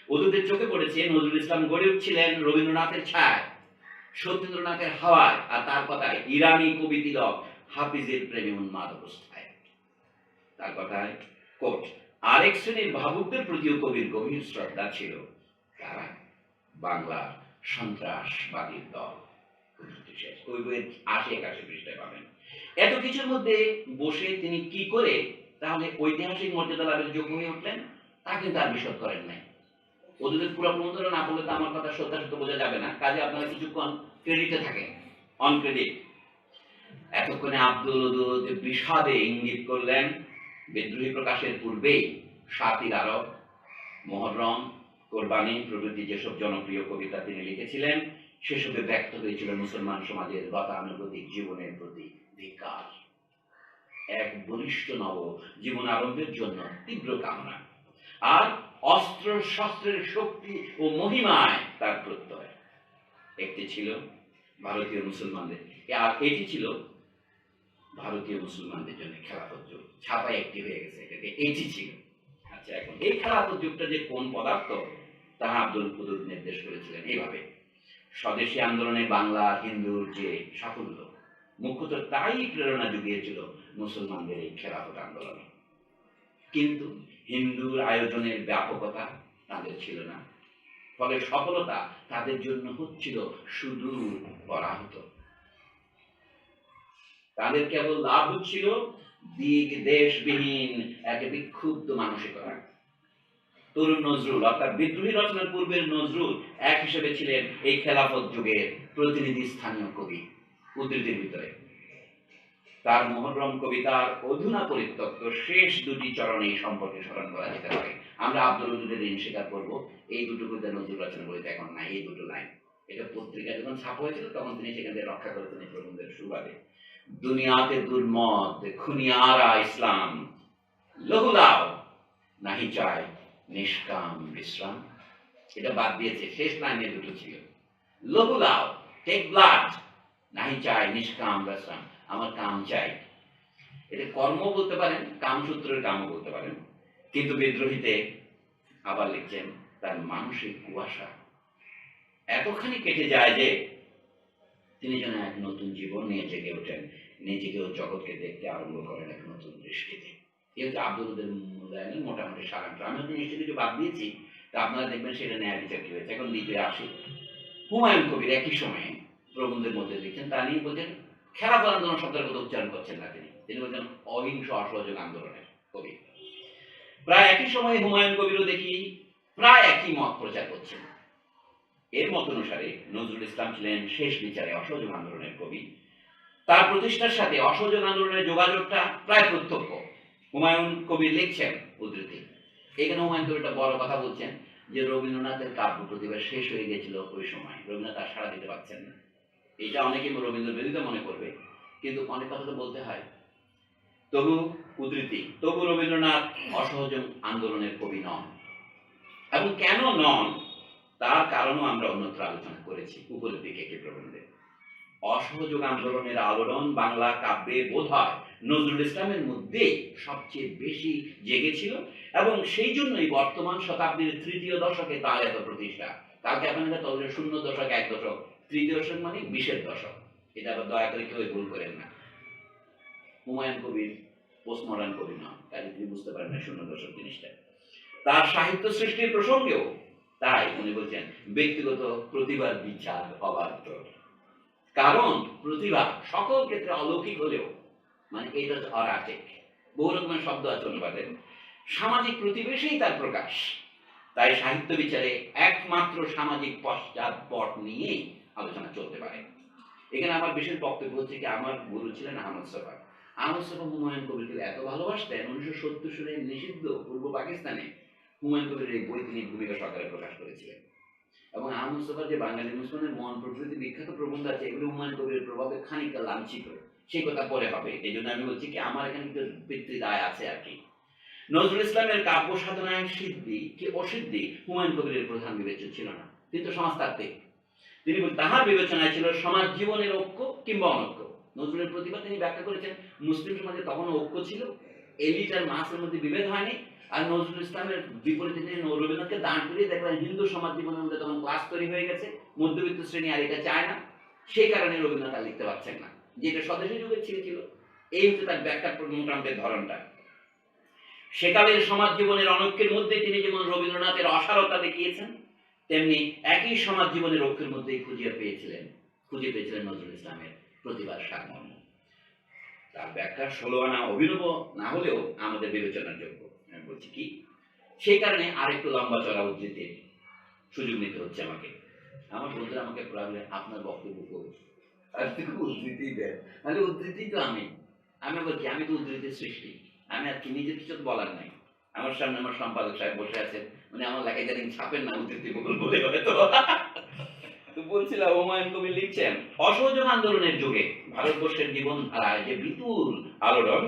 ওদুদের চোখে পড়েছে নজরুল ইসলাম গড়ে উঠছিলেন রবীন্দ্রনাথের ছায়ায়, সত্যেন্দ্রনাথের হাওয়ায়, আর তার কথায় ইরানি কবি তিলক হাফিজের প্রেমে উন্মাদ অবস্থায়। তার কথায় কোট, আরেক শ্রেণীর ভাবুকদের প্রতিও কবির গভীর শ্রদ্ধা ছিল, তারা বাংলার সন্ত্রাসবাদীর দল। ওই বইয়ের 80-81 পৃষ্ঠায় পাবেন। এত কিছুর মধ্যে বসে তিনি কি করে তাহলে ঐতিহাসিক মর্যাদা লাভের যোগ্য হয়ে উঠলেন, তা কিন্তু আর বিশদ করেন নাই। ওদের পুরো প্রবন্ধ না পড়লে তো আমার কথা সত্যাসত্য বোঝা যাবে না। কাজে আপনারা কিছুক্ষণ ক্রেডিটে থাকেন, অন ক্রেডিট। এতক্ষণে আব্দুল ওদুদ বিষাদে ইঙ্গিত করলেন, বিদ্রোহী প্রকাশের পূর্বেই সাতির আরব, মোহররম, কোরবানি প্রভৃতি যেসব জনপ্রিয় কবিতা তিনি লিখেছিলেন, সেসবে ব্যক্ত হয়েছিল মুসলমান সমাজের গতানুগতিক জীবনের প্রতি ধিক্কার, এক বলিষ্ঠ নব জীবন আরম্ভের জন্য তীব্র কামনা, আর অস্ত্র শস্ত্রের শক্তি ও মহিমায় তার প্রত্যয়। একটি ছিল ভারতীয় মুসলমানদের, আর এটি ছিল ভারতীয় মুসলমানদের জন্য খেলাফত যুগ। ছাপায় একটি হয়ে গেছে, এটাকে এটি ছিল। আচ্ছা, এখন এই খেলাফত যুগটা যে কোন পদার্থ, তাহা আব্দুল ওদুদ নির্দেশ করেছিলেন এইভাবে, স্বদেশী আন্দোলনে বাংলা হিন্দুর যে সাফল্য, মুখ্যত তাই প্রেরণা জুগিয়েছিল মুসলমানদের এই খেলাফত আন্দোলনে। কিন্তু হিন্দুর আয়োজনের ব্যাপকতা তাদের ছিল না, ফলে সফলতা তাদের জন্য হচ্ছিল সুদূর পরাহত। তাদের কেবল লাভ হচ্ছিল দিক দেশবিহীন এক বিক্ষুব্ধ মানসিকতা। তরুণ নজরুল অর্থাৎ বিদ্রোহী রচনার পূর্বের নজরুল এক হিসেবে ছিলেন এই খেলাফত যুগের প্রতিনিধি স্থানীয় কবি। উদ্ধৃতির ভিতরে তার মোহররম কবিতার অধুনা পরিত্যক্ত শেষ 2টি চরণে সম্পর্কে স্মরণ করা যেতে পারে। আমরা আব্দুল ওদুদের ঋণ স্বীকার করবো, এই দুটো কবিতা নজরুল রচনা বইতে এখন নাই, এই দুটো লাইন। এটা পত্রিকা যখন ছাপা হয়েছিল তখন তিনি সেখান থেকে রক্ষা করেছেন এই প্রবন্ধের সুবাদে। দুনিয়াতে দুর্মত খুনিয়ারা ইসলাম, লহুলাও নাহি চায় নিষ্কাম বিশ্রাম। এটা বাদ দিয়েছে, শেষ লাইনে দুটো ছিল, লহুলাও টেক ব্লাড, নাহি চায় নিষ্কাম বিশ্রাম, আমার কাম চাই। এটা কর্ম বলতে পারেন, কামসূত্রের কামও বলতে পারেন। কিন্তু বিদ্রোহীতে আবার লিখছেন তার মানসিক কুয়াশা এতখানি কেটে যায় যে তিনি যেন এক নতুন জীবন নিয়ে জেগে ওঠেন, নিজেকেও জগৎকে দেখতে আরম্ভ করেন এক নতুন দৃষ্টিতে। এই হচ্ছে আব্দুল ওদুদের মূল্যায়নের মোটামুটি সারাংশ। আমি হয়তো নিশ্চয় কিছু বাদ দিয়েছি, তা আপনারা দেখবেন সেটা ন্যায় বিচার কি হয়েছে। এখন দ্বিতীয় আসি, হুমায়ুন কবির একই সময়ে প্রবন্ধের মধ্যে লিখছেন, তা নিয়ে বলছেন খেলাফত আন্দোলন শব্দের কথা উচ্চারণ করছেন না তিনি বলছেন অহিংস অসহযোগ আন্দোলনের কবি। প্রায় একই সময়ে হুমায়ুন কবিরও দেখি প্রায় একই মত প্রচার করছেন। এর মত অনুসারে নজরুল ইসলাম ছিলেন শেষ বিচারে অসহযোগ আন্দোলনের কবি। তার প্রতিষ্ঠার সাথে অসহযোগ আন্দোলনের যোগাযোগটা প্রায় প্রত্যক্ষ। হুমায়ুন কবির লিখছেন, উদ্ধৃতি, এখানে হুমায়ুন কবির একটা বড় কথা বলছেন যে রবীন্দ্রনাথের কাব্য প্রতিভা শেষ হয়ে গেছিল ওই সময়, রবীন্দ্রনাথ আর সাড়া দিতে পারছেন না। এটা অনেকে রবীন্দ্র বিরোধিতা মনে করবে, কিন্তু অনেক কথা তো বলতে হয়। তবু উদ্ধৃতি, তবু রবীন্দ্রনাথ অসহযোগ আন্দোলনের কবি নন, এবং কেন নন তার কারণও আমরা অন্যত্র আলোচনা করেছি উপরের দিকে একটি প্রবন্ধে। অসহযোগ আন্দোলনের আলোড়ন বাংলা কাব্যে বোধ হয় নজরুল ইসলামের মধ্যে সবচেয়ে বেশি জেগেছিল, এবং সেই জন্যই বর্তমান শতাব্দীর তৃতীয় দশকে তার এত প্রতিষ্ঠা। কালকে আপনারা তবে 0 দশক 1 দশক, তৃতীয় দশক মানে 20-এর দশক, এটা আবার দয়া করে কেউ ভুল করেন না। হুমায়ুন কবির পোস্ট মডার্ন কবি নন, তাই তিনি বুঝতে পারেন না 0 দশক জিনিসটা। তার সাহিত্য সৃষ্টির প্রসঙ্গেও তাই উনি বলছেন ব্যক্তিগত প্রতিভার বিচার অবাধ্য, কারণ প্রতিভা সকল ক্ষেত্রে অলৌকিক হলেও মানে এটা অরাজেক, বহু রকমের শব্দ আছে অনুবাদে, সামাজিক প্রতিবেশেই তার প্রকাশ। তাই সাহিত্য বিচারে একমাত্র সামাজিক পশ্চাৎপট নিয়েই আলোচনা চলতে পারে। এখানে আমার বিশেষ বক্তব্য হচ্ছে কি, আমার গুরু ছিলেন আহমদ ছফা। আহমদ ছফা হুমায়ুন কবিরকে এত ভালোবাসতেন, 1970 সালে নিষিদ্ধ পূর্ব পাকিস্তানে হুমায়ুন কবিরের এই বই তিনি ভূমিকা সহকারে প্রকাশ করেছিলেন। এবং আহমদ ছফার যে বাঙালি মুসলমানের মন প্রকৃতি বিখ্যাত প্রবন্ধ আছে, এগুলো হুমায়ুন কবিরের প্রভাবে খানিকটা লাঞ্ছিত, সেই কথা পরে হবে। এই জন্য আমি বলছি কি, আমার এখানে একটু পিতৃদায় আছে আর কি। নজরুল ইসলামের কাব্য সাধনায় সিদ্ধি কি অসিদ্ধি হুমায়ুন কবিরের প্রধান বিবেচ্য ছিল না, তিনি তো সমাজতাত্ত্বিক। তিনি তাহার বিবেচনায় ছিল সমাজ জীবনের ঐক্য কিংবা অনৈক্য। নজরুলের প্রতিভা তিনি ব্যাখ্যা করেছেন, মুসলিম সমাজে তখন ঐক্য ছিল, এলিট আর মাসের মধ্যে বিভেদ হয়নি। আর নজরুল ইসলামের বিপরীতে তিনি রবীন্দ্রনাথকে দাঁড় করিয়ে দেখলেন হিন্দু সমাজ জীবনের মধ্যে তখন ক্লাস তৈরি হয়ে গেছে, মধ্যবিত্ত শ্রেণী আর এটা চায় না, সেই কারণে রবীন্দ্রনাথ আর লিখতে পারছেন না, যেটা স্বদেশী যুগের ছিল। এই হচ্ছে তার ব্যাখ্যার মোটামুটি ধরনটা। সেকালের সমাজ জীবনের অনৈক্যের মধ্যে তিনি যেমন রবীন্দ্রনাথের অসারতা দেখিয়েছেন, তেমনি একই সমাজ জীবনের ঐক্যের মধ্যেই খুঁজে পেয়েছিলেন নজরুল ইসলামের প্রতিভার সারমর্ম। তার ব্যাখ্যা 16 আনা অভিনব না হলেও আমাদের বিবেচনার যোগ্য। আমি বলছি কি, সেই কারণে আরেকটু লম্বা চড়া উদ্ধৃতির সুযোগ নিতে হচ্ছে আমাকে। আমার বন্ধুরা আমাকে বললেন আপনার বক্তব্য করুন, আর তুমি উদ্ধৃতি দেন, মানে উদ্ধৃতি তো আমি বলছি আমি তো উদ্ধৃতির সৃষ্টি, আমি আর কি নিজের কিছু বলার নাই। আমার সামনে আমার সম্পাদক সাহেব বসে আছেন, মানে আমার লেখায় জানি ছাপেন না উদ্ধৃতি বলে হয়তো। তো বলছিলাম হুমায়ুন কবির লিখছেন, অসহযোগ আন্দোলনের যুগে ভারতবর্ষের জীবনধারায় যে বিপুল আলোড়ন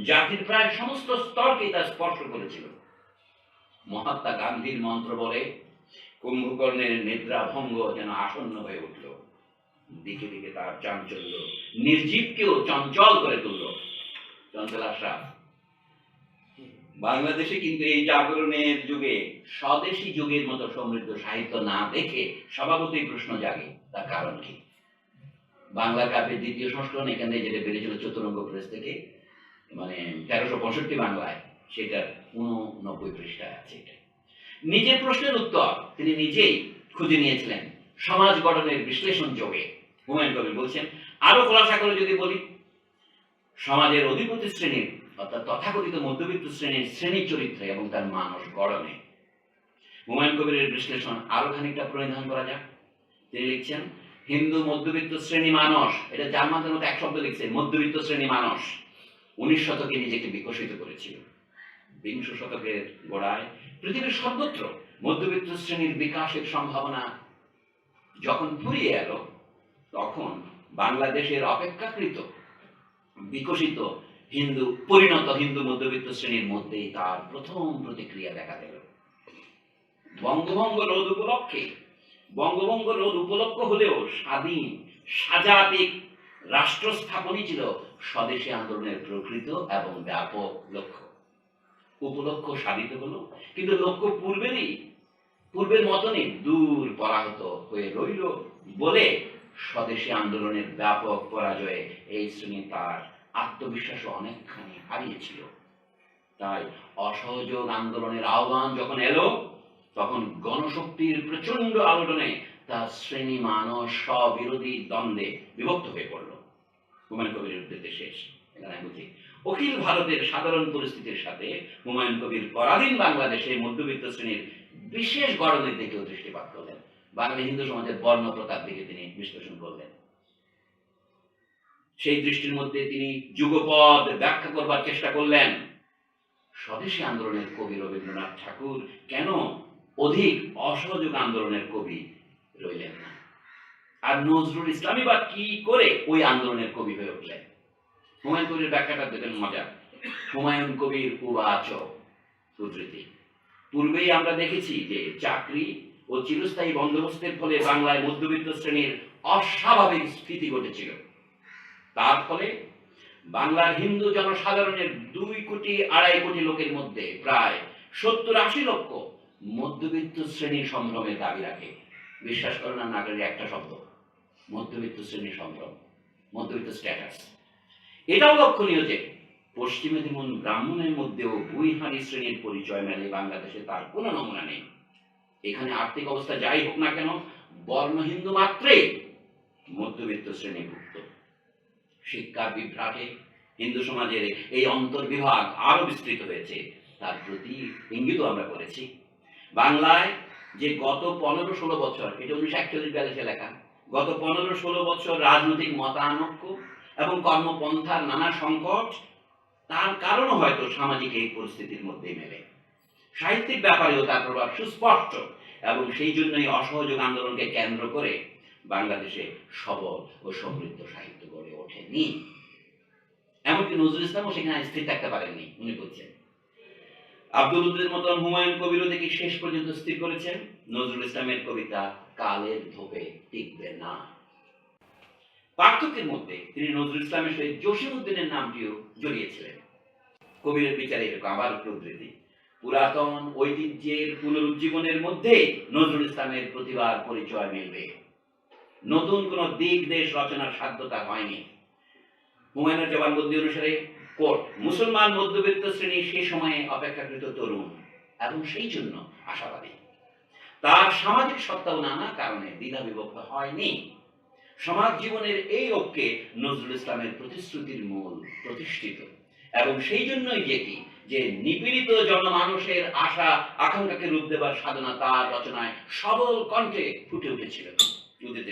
জাতির প্রায় সমস্ত স্তরকে তা স্পর্শ করেছিল। মহাত্মা গান্ধীর মন্ত্র বলে কুম্ভকর্ণের নিদ্রা ভঙ্গ যেন আসন্ন হয়ে উঠল, দিকে দিকে তার চাঞ্চল্য নির্জীবকেও চঞ্চল করে তুলল। চঞ্চল আশরাফ, বাংলাদেশে কিন্তু এই জাগরণের যুগে স্বদেশী যুগের মতো সমৃদ্ধ সাহিত্য না দেখে স্বভাবতই প্রশ্ন জাগে, তার কারণ কি? বাংলা কাব্যের দ্বিতীয় সংস্করণ এখানে যেটা বেরিয়েছিল চতুরঙ্গ প্রেস থেকে, মানে 1365 বাংলায়, সেটার 89 পৃষ্ঠায় আছে। এটা নিজের প্রশ্নের উত্তর তিনি নিজেই খুঁজে নিয়েছিলেন সমাজ গঠনের বিশ্লেষণ যোগে। হুমায়ুন কবির বলছেন, আরো খোলাসা করে যদি বলি, সমাজের অধিপতি শ্রেণীর অর্থাৎ তথাকথিত মধ্যবিত্ত শ্রেণীর শ্রেণী চরিত্রে এবং তার মানস গড়নে হুমায়ুন কবিরের বিশ্লেষণ আরো খানিকটা প্রণিধান করা যাক। তিনি লিখছেন, হিন্দু মধ্যবিত্ত শ্রেণী মানুষ, এটা জার্মানদের মতো এক শব্দ লিখছে, মধ্যবিত্ত শ্রেণী মানুষ 19 শতকে নিজেকে বিকশিত করেছিল। 20 শতকের গোড়ায় পৃথিবীর সর্বত্র মধ্যবিত্ত শ্রেণীর বিকাশের সম্ভাবনা যখন ফুরিয়ে এলো, তখন বাংলাদেশের অপেক্ষাকৃত বিকশিত পরিণত হিন্দু মধ্যবিত্ত শ্রেণীর মধ্যেই তার প্রথম প্রতিক্রিয়া দেখা দিল। বঙ্গভঙ্গ রোধ উপলক্ষ হলেও স্বাধীন সাজাতিক রাষ্ট্র স্থাপনই ছিল স্বদেশী আন্দোলনের প্রকৃত এবং ব্যাপক লক্ষ্য। উপলক্ষ সাধিত হলো, কিন্তু লক্ষ্য পূর্বের মতনই দূর পরাহত হয়ে রইল বলে স্বদেশী আন্দোলনের ব্যাপক পরাজয়ে এই শ্রেণী তার আত্মবিশ্বাস অনেকখানি হারিয়েছিল। তাই অসহযোগ আন্দোলনের আহ্বান যখন এলো, তখন গণশক্তির প্রচন্ড আলোড়নে তার শ্রেণী মানস স্ববিরোধী দ্বন্দ্বে বিভক্ত হয়ে পড়ল। হুমায়ুন কবির উদ্ধৃতি শেষ। এখানে আমি বলছি, অখিল ভারতের সাধারণ পরিস্থিতির সাথে হুমায়ুন কবির পরাধীন বাংলাদেশে মধ্যবিত্ত শ্রেণীর বিশেষ গড়নের দিকেও দৃষ্টিপাত করলেন। বাঙালি হিন্দু সমাজের বর্ণ প্রথার দিকে তিনি বিশ্লেষণ করলেন। সেই দৃষ্টির মধ্যে তিনি যুগপৎ ব্যাখ্যা করবার চেষ্টা করলেন। স্বদেশী আন্দোলনের কবি রবীন্দ্রনাথ ঠাকুর কেন অধিক অসহযোগ আন্দোলনের কবি রইলেন না, আর নজরুল ইসলামই বা কি করে ওই আন্দোলনের কবি হয়ে উঠলেন? হুমায়ুন কবির ব্যাখ্যাটা দেখেন মজা। হুমায়ুন কবির উবাচ উদ্ধৃতি, পূর্বেই আমরা দেখেছি যে চাকরি ও চিরস্থায়ী বন্দোবস্তের ফলে বাংলায় মধ্যবিত্ত শ্রেণীর অস্বাভাবিক স্থিতি ঘটেছিল। তার ফলে বাংলার হিন্দু জনসাধারণের 2-2.5 কোটি লোকের মধ্যে প্রায় 70-80 লক্ষ মধ্যবিত্ত শ্রেণীর সম্ভ্রমের দাবি রাখে। বিশ্বাস করেন আর না করেন, একটা শব্দ, মধ্যবিত্ত শ্রেণীর সম্ভ্রম, মধ্যবিত্ত স্ট্যাটাস। এটাও লক্ষণীয় যে পশ্চিমে যেমন ব্রাহ্মণের মধ্যেও ভুইহারি শ্রেণীর পরিচয় মেলে, বাংলাদেশে তার কোনো নমুনা নেই। এখানে আর্থিক অবস্থা যাই হোক না কেন, বর্ণ হিন্দু মাত্রেই মধ্যবিত্ত শ্রেণীভুক্ত। শিক্ষার বিভ্রাটে হিন্দু সমাজের এই অন্তর্বিভাগ আরো বিস্তৃত হয়েছে, তার প্রতি ইঙ্গিতও আমরা করেছি। বাংলায় যে গত 15-16 বছর, এটা 1941-42 লেখা, গত 15-16 বছর রাজনৈতিক মতানৈক্য এবং কর্মপন্থার নানা সংকট, তার কারণও হয়তো সামাজিক এই পরিস্থিতির মধ্যেই মেলে। সাহিত্যিক ব্যাপারেও তার প্রভাব সুস্পষ্ট, এবং সেই জন্যই অসহযোগ আন্দোলনকে কেন্দ্র করে বাংলাদেশে সবল ও সমৃদ্ধ সাহিত্য গড়ে ওঠেনি। এমনকি নজরুল ইসলামও সেখানে স্থির থাকতে পারেননি। উনি বলছেন, আব্দুল উদ্দিনের মতন হুমায়ুন কবিরও দেখি শেষ পর্যন্ত স্থির করেছেন নজরুল ইসলামের কবিতা কালের ধোপে টিকবে না। পার্থক্যের মধ্যে তিনি নজরুল ইসলামের সহিত জসিমউদ্দিনের নামটিও জড়িয়েছিলেন। কবিরের বিচারে এরকম আবার উদ্ধৃতি, পুরাতন ঐতিহ্যের পুনরুজ্জীবনের মধ্যে নজরুল ইসলামের প্রতিভার পরিচয় মিলবে। নতুন কোন দিক দেশ রচনার সাধ্যতা হয়নি। হুমায়ুনের জবানবন্দি অনুসারে কোট, মুসলমান মধ্যবিত্ত শ্রেণী সে সময়ে অপেক্ষাকৃত তরুণ এবং সেই জন্য আশাবাদী। তার সামাজিক সত্তাও নানা কারণে দ্বিধা বিভক্ত হয়নি। সমাজ জীবনের এই ঐক্যে নজরুল ইসলামের প্রতিশ্রুতির মূল প্রতিষ্ঠিত, এবং সেই জন্যই যেটি যে নিপীড়িত জনমানুষের আশা আকাঙ্ক্ষাকে রূপ দেবার সাধনা তার রচনায় সবল কণ্ঠে ফুটে উঠেছিল।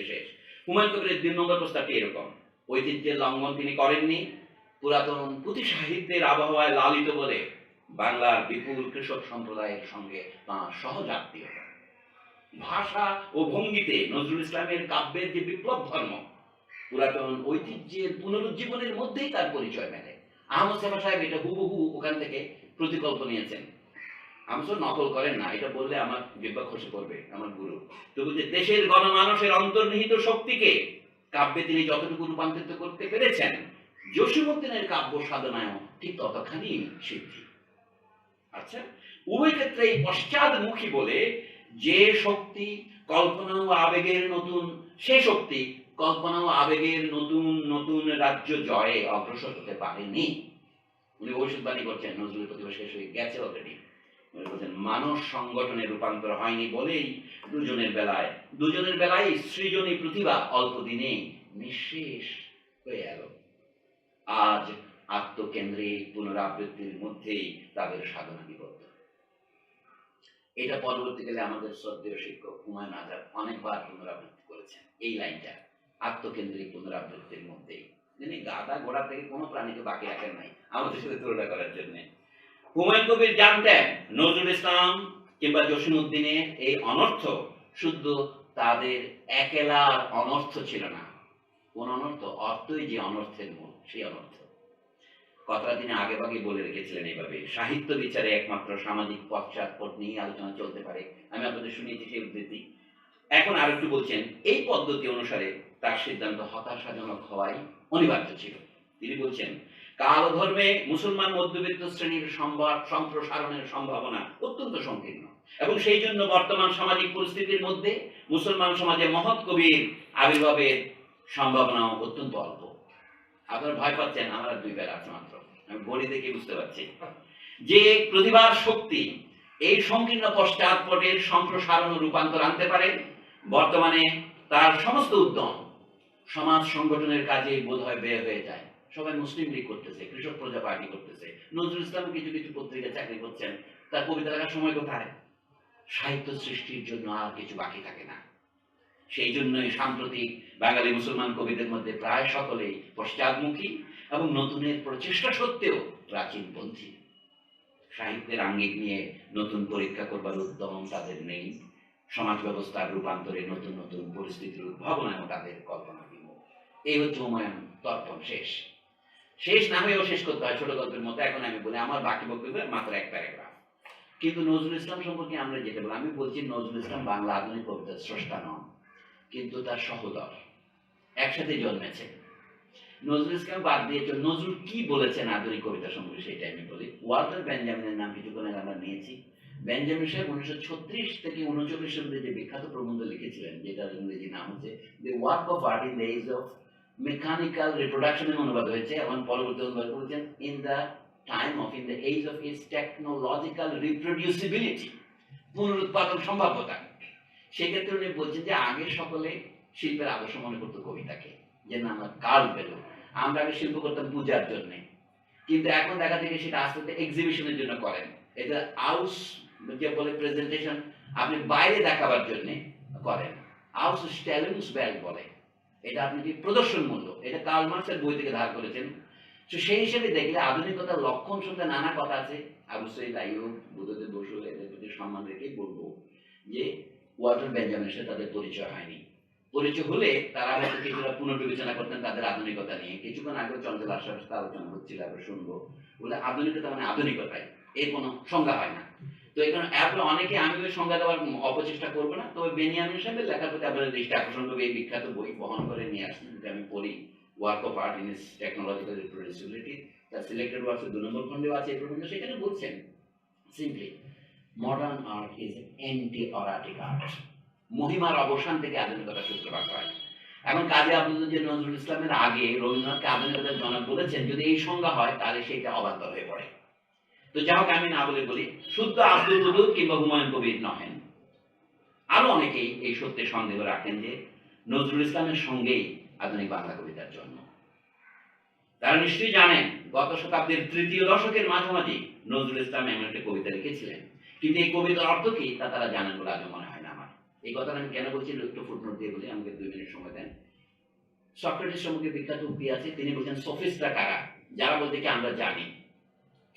শেষ হুমায়ুন কবিরের 2 নম্বর প্রস্তাবটি এরকম, ঐতিহ্যের লঙ্ঘন তিনি করেননি। পুরাতন পুঁথি সাহিত্যের আবহাওয়ায় লালিত বলে বাংলার বিপুল কৃষক সম্প্রদায়ের সঙ্গে তাঁর সহজাতীয়তা। ভাষা ও ভঙ্গিতে নজরুল ইসলামের কাব্যের যে বিপ্লব ধর্ম, পুরাতন ঐতিহ্যের পুনরুজ্জীবনের মধ্যেই তার পরিচয় মেলে। আহমদ শফা সাহেব এটা হুবহু ওখান থেকে প্রতিকল্প নিয়েছেন। আহমদ নকল করেন না, এটা বললে আমার জিহ্বা খসে পড়বে, আমার গুরু। তো বলছে, দেশের গণমানুষের অন্তর্নিহিত শক্তিকে কাব্যে তিনি যতটুকু রূপান্তরিত করতে পেরেছেন, জসিমউদ্দিনের কাব্য সাধনায়ও ঠিক ততখানি সিদ্ধি। আচ্ছা, উভয় ক্ষেত্রে পশ্চাদমুখী বলে যে শক্তি কল্পনা ও আবেগের নতুন, সে শক্তি কল্পনা ও আবেগের নতুন নতুন রাজ্য জয়ে অগ্রসর হতে পারেনি। উনি ভবিষ্যৎবাণী করছেন, নজরুলের প্রতিভা শেষ হয়ে গেছে অলরেডি। উনি বলছেন, মানুষ সংগঠনে রূপান্তর হয়নি বলেই দুজনের বেলায় সৃজনী প্রতিভা অল্প দিনে নিঃশেষ হয়ে গেল। আজ আত্মকেন্দ্রিক পুনরাবৃত্তির মধ্যেই তাদের সাধনা নিবদ্ধ। এটা পরবর্তীকালে আমাদের শ্রদ্ধেয় শিক্ষক হুমায়ুন আজাদ অনেকবার পুনরাবৃত্তি করেছেন। এই লাইনটা আত্মকেন্দ্রিক পুনরাবৃত্তির মধ্যেই, যিনি গাদা ঘোড়া থেকে কোনো প্রাণীকে বাকি রাখেন নাই আমাদের সাথে তুলনা করার জন্য। হুমায়ুন কবির জানতেন নজরুল ইসলাম কিংবা জসিমউদ্দিনের এই অনর্থ শুধু তাদের একেলার অনর্থ ছিল না। কোন অনর্থ? অর্থই যে অনর্থের মূল, সেই অনর্থ। কথাটা তিনি আগে ভাগে বলে রেখেছিলেন এইভাবে, সাহিত্য বিচারে একমাত্র সামাজিক পশ্চাৎপট নিয়ে আলোচনা চলতে পারে। আমি আপনাদের শুনিয়েছি সেই উদ্ধৃতি। এখন আর একটু বলছেন, এই পদ্ধতি অনুসারে তার সিদ্ধান্ত হতাশাজনক হওয়াই অনিবার্য ছিল। তিনি বলছেন, কালধর্মে মুসলমান মধ্যবিত্ত শ্রেণীর সম্প্রসারণের সম্ভাবনা অত্যন্ত সংকীর্ণ, এবং সেই জন্য বর্তমান সামাজিক পরিস্থিতির মধ্যে মুসলমান সমাজে মহৎ কবির আবির্ভাবের সম্ভাবনাও অত্যন্ত অল্প। আপনারা ভয় পাচ্ছেন, আমার 2 বেলা আছে মাত্র, আমি বলি দেখে বুঝতে পারছি যে প্রতিভার শক্তি এই সংকীর্ণ পশ্চাৎপটের সম্প্রসারণ ও রূপান্তর আনতে পারে। বর্তমানে তার সমস্ত উদ্যম সমাজ সংগঠনের কাজে বোধ হয় ব্যয় হয়ে যায়। সবাই মুসলিম লীগ করতেছে, কৃষক প্রজা পার্টি করতেছে, নজরুল ইসলাম কিছু কিছু পত্রিকা চাকরি করছেন, তার কবিতা লেখার সময় কোথায়? সাহিত্য সৃষ্টির জন্য আর কিছু বাকি থাকে না। সেই জন্যই সাম্প্রতিক বাঙালি মুসলমান কবিদের মধ্যে প্রায় সকলেই পশ্চাদমুখী এবং নতুনের প্রচেষ্টা সত্ত্বেও প্রাচীনপন্থী। সাহিত্যের আঙ্গিক নিয়ে নতুন পরীক্ষা করবার উদ্যম তাদের নেই। সমাজ ব্যবস্থার রূপান্তরে নতুন নতুন পরিস্থিতির উদ্ভাবনায় তাদের কল্পনা বিমুখ। এই হচ্ছে হুমায়ুন তর্পণ। শেষ না হয়েও শেষ করতে হয় ছোট গল্পের মতো। এখন আমি বলি, আমার বাকি বক্তব্য মাত্র 1 প্যারাগ্রাফ। কিন্তু নজরুল ইসলাম সম্পর্কে আমরা যেটা বলি, আমি বলছি নজরুল ইসলাম বাংলা আধুনিক কবিতার স্রষ্টা নন, কিন্তু তার সহোদর, একসাথে জন্মেছে। নজরুল ইসলাম বাদ দিয়েছে, নজরুল কি বলেছেন আধুনিক কবিতা সম্পর্কে সেটা আমি বলি। ওয়াল্টার বেঞ্জামিনের নাম কিছুক্ষণ আগে আমরা নিয়েছি। বেঞ্জামিন সাহেব 1936 থেকে 1939 মধ্যে যে বিখ্যাত প্রবন্ধ লিখেছিলেন, যেটার ইংরেজি নাম হচ্ছে the work of art in the age of mechanical reproduction অনুবাদ হয়েছে, এবং পরবর্তী অনুবাদ করেছেন in the age of its technological reproducibility, পুনরুৎপাদন সম্ভাব্যতা। সেক্ষেত্রে উনি বলছেন যে আগে সকলে শিল্পের আদর্শ মনে করতো কবিতাকে, যে না আমরা কাল পেল, আমরা আগে শিল্প করতাম পূজার জন্য, কিন্তু এখন দেখা যায় সেটা আস্তে আস্তে এক্সিবিশনের জন্য করেন। এটা আউস যে বলে প্রেজেন্টেশন, আপনি বাইরে দেখাবার জন্য করেন, আউস স্টেলিংসবেল বলে, এটা আপনি কি প্রদর্শন মূল্য, এটা কার্ল মার্কসের বই থেকে ধার করেছেন। তো সেই হিসেবে দেখলে আধুনিকতার লক্ষণ শুনতে নানা কথা আছে। আবু সঈদ আইয়ুব, বুদ্ধদেব বসু, এদের প্রতি সম্মান রেখেই বলবো যে ওয়াল্টার বেঞ্জামিনের সাথে তাদের পরিচয় হয়নি। পরিচয় হলে তারা হয়তো কিছুটা পুনর্বিবেচনা করতেন তাদের আধুনিকতা নিয়ে। কিছুক্ষণ আগে চঞ্চল আশার সাথে আলোচনা হচ্ছিল, আমরা শুনবো, বলে আধুনিকতা মানে আধুনিকতাই, এর কোনো সংজ্ঞা হয় না। তো এখানে অনেকে, আমি ওই সংজ্ঞা দেওয়ার অপচেষ্টা করবো না, তবে বেনিয়ামিন সাহেবের লেখার প্রতি আপনাদের দৃষ্টি আকর্ষণ করবে। এই বিখ্যাত বই বহন করে নিয়ে আসছি, যেটা আমি পড়ি, work of art in its technological reproducibility, তার সিলেক্টেড ওয়ার্কসের 2 নম্বর খণ্ডেও আছে এই প্রবন্ধ। সেখানে বলছেন simply modern art is anti auratic art, মহিমার অবসান থেকে আধুনিকতার সূত্রপাত হয়। এখন কাজী আব্দুল নজরুল ইসলামের আগে রবীন্দ্রনাথকে আধুনিকতার জনক বলেছেন, যদি এই সংজ্ঞা হয় তাহলে সেটা অবান্তর হয়ে পড়ে। তো যাই হোক, আমি না বলে বলি, শুদ্ধ আব্দুল ওদুদ কিংবা হুমায়ুন কবির নহেন, আরো অনেকেই এই সত্যে সন্দেহ রাখেন যে নজরুল ইসলামের সঙ্গেই আধুনিক বাংলা কবিতার জন্ম। তারা নিশ্চয়ই জানেন গত শতাব্দীর 3য় দশকের মাঝামাঝি নজরুল ইসলাম এমন একটা কবিতা লিখেছিলেন, কিন্তু এই কবিতার অর্থ কি তা তারা জানেন বলে আজও মনে হয় না আমার। এই কথাটা আমি কেন বলছি একটু ফুটনোট দিয়ে বলি, আমাকে 2 মিনিট সময় দেন। সক্রেটিস সম্পর্কে বিখ্যাত উক্তি আছে, তিনি বলছেন সোফিস্টরা কারা, যারা বলতে কি আমরা জানি।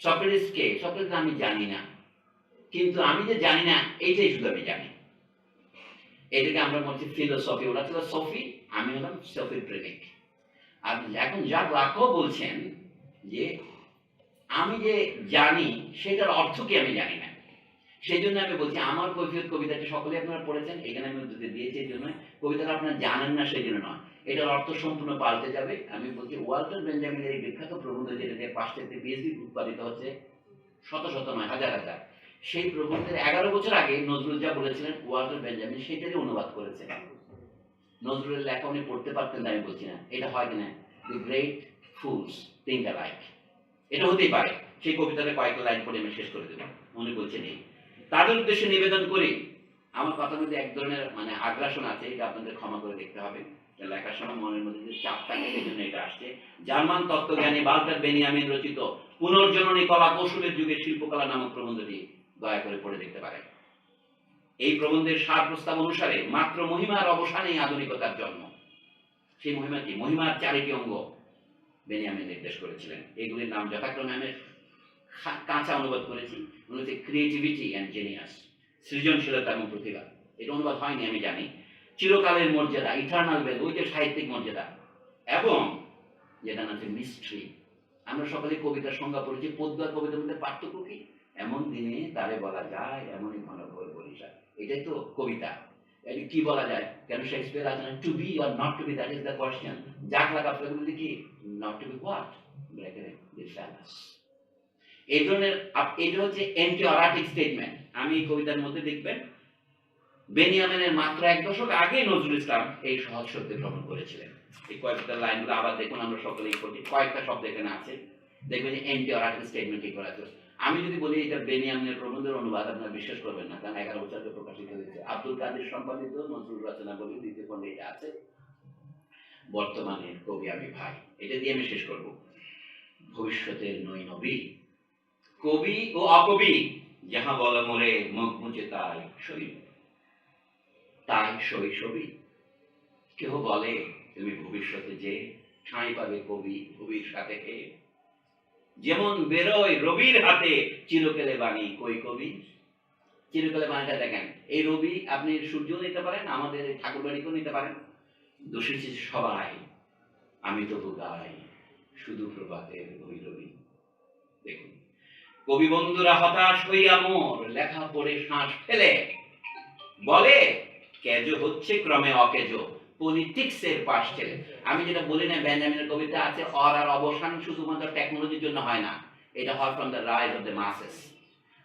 সক্রেটিস কে? সক্রেটিস আমি জানি না, কিন্তু আমি যে জানি না এইটাই শুধু আমি জানি। এটাকে আমরা বলছি ফিলোসফি, ওরা ছিল সফি, আমি হলাম সফির প্রেমিক। আর এখন যা লাখো বলছেন যে আমি যে জানি সেটার অর্থ কি আমি জানি না, সেই জন্য আমি বলছি আমার কৈফিয়ত কবিতাটি সকলে আপনারা পড়েছেন, এখানে আমি উদ্ধৃতি দিয়েছি এই জন্য, কবিতাটা আপনারা জানেন না সেই জন্য নয়, এটার অর্থ সম্পূর্ণ পাল্টে যাবে। আমি বলছি ওয়াল্টার বেঞ্জামিনের এই বিখ্যাত প্রবন্ধ, যেটা দিয়ে পাশ্চাত্যে পিএইচডি উৎপাদিত হচ্ছে, শত শত নয় হাজার হাজার, সেই প্রবন্ধের 11 বছর আগে নজরুল যা বলেছিলেন ওয়াল্টার বেঞ্জামিন সেটারই অনুবাদ করেছেন। নজরুলের লেখা উনি পড়তে পারতেন, আমি বলছি না এটা হয় কিনা, the great fools think alike, এটা হতেই পারে। সেই কবিতাটা কয়েকটা লাইন পড়ে আমি শেষ করে দেব। উনি বলছেন এই, তাদের উদ্দেশ্যে নিবেদন করি, আমার কথার মধ্যে এক ধরনের মানে আগ্রাসন আছে, এটা আপনাদের ক্ষমা করে দেখতে হবে। লেখার সময় মনের মধ্যে যে চাপ থাকে সেই জন্য এটা আসছে। জার্মান তত্ত্বজ্ঞানী ওয়াল্টার বেনিয়ামিন রচিত পুনর্জননী কলা কৌশলের যুগে শিল্পকলা নামক প্রবন্ধটি দয়া করে পড়ে দেখতে পারেন। এই প্রবন্ধের সার প্রস্তাব অনুসারে মাত্র মহিমার অবসানেই আধুনিকতার জন্ম। সেই মহিমা কি? মহিমার 4টি অঙ্গ বেনিয়ামিন নির্দেশ করেছিলেন। এগুলির নাম যথাক্রমে আমি কাঁচা অনুবাদ করেছি, হচ্ছে ক্রিয়েটিভিটি অ্যান্ড জেনিয়াস, সৃজনশীলতা এবং প্রতিভা। এটা অনুবাদ হয়নি আমি জানি। চিরকালের মর্যাদা, ইটারনাল ভ্যালু, ওই যে সাহিত্যিক মর্যাদা, এবং যেটা নাম হচ্ছে মিস্ট্রি। আমরা সকলে কবিতার সংজ্ঞা পড়েছি, পদ্য আর কবিতার মধ্যে পার্থক্য কি? এমন দিনে তারে বলা যায় এমনই ঘন ঘোর বরিশা, এটাই তো কবিতা। এটা কি বলা যায়? কেন শেক্সপিয়ার আছে না, to be or not to be, that is the question. যাক লাগা বলতে কি, নট টু বি হোয়াট, ব্র্যাকেটে দি ফ্যালাস। এই ধরনের, এটা হচ্ছে অ্যান্টি অরাটিক স্টেটমেন্ট। আমি এই কবিতার মধ্যে দেখবেন বেনিয়ামিনের মাত্র 1 দশক আগে নজরুল ইসলাম এই সহজ সত্যে ভ্রমণ করেছিলেন। এই কয়েকটা লাইনগুলো আবার দেখুন, আমরা সকলেই পড়ি, কয়েকটা শব্দ এখানে আছে, দেখবেন যে অ্যান্টি অরাটিক স্টেটমেন্ট ঠিক করা আছে। আমি যদি বলি এটা বেনিয়ামিনের প্রবন্ধের অনুবাদ, আপনারা বিশ্বাস করবেন না, কারণ 11 বছর আগে প্রকাশিত হয়েছে। আব্দুল কাদের সম্পাদিত নজরুল রচনা বলে 2য় খণ্ডে এটা আছে। বর্তমানের কবি আমি ভাই, এটা দিয়ে আমি শেষ করব। ভবিষ্যতের নই নবী, কবি ও অকবি, যাহা বলা মোরে মুখ মুচে তাই শৈশবী। কেহ বলে তুমি ভবিষ্যতে যে ঠাঁই পাবে কবি কবির সাথে, যেমন বেরোয় রবির হাতে চিরকালে বাণী কই কবি। চিরকালে বাণীটা দেখেন, এই রবি আপনি সূর্য নিতে পারেন, আমাদের ঠাকুর বাড়িকেও নিতে পারেন। দোষেছি সবাই, আমি তবু গাই শুধু প্রভাতের ওই রবি। দেখুন, কবি বন্ধুরা হতাশ হইয়া মোর লেখা পড়ে শ্বাস ফেলে বলে কেজ হচ্ছে ক্রমে অকেজ, পলিটিক্সের পাশ ছেড়ে। আমি যেটা বলি না, বেঞ্জামিনের কবিতা আছে, আর অবসান শুধুমাত্র টেকনোলজির জন্য হয় না, এটা হয় from the rise of the masses,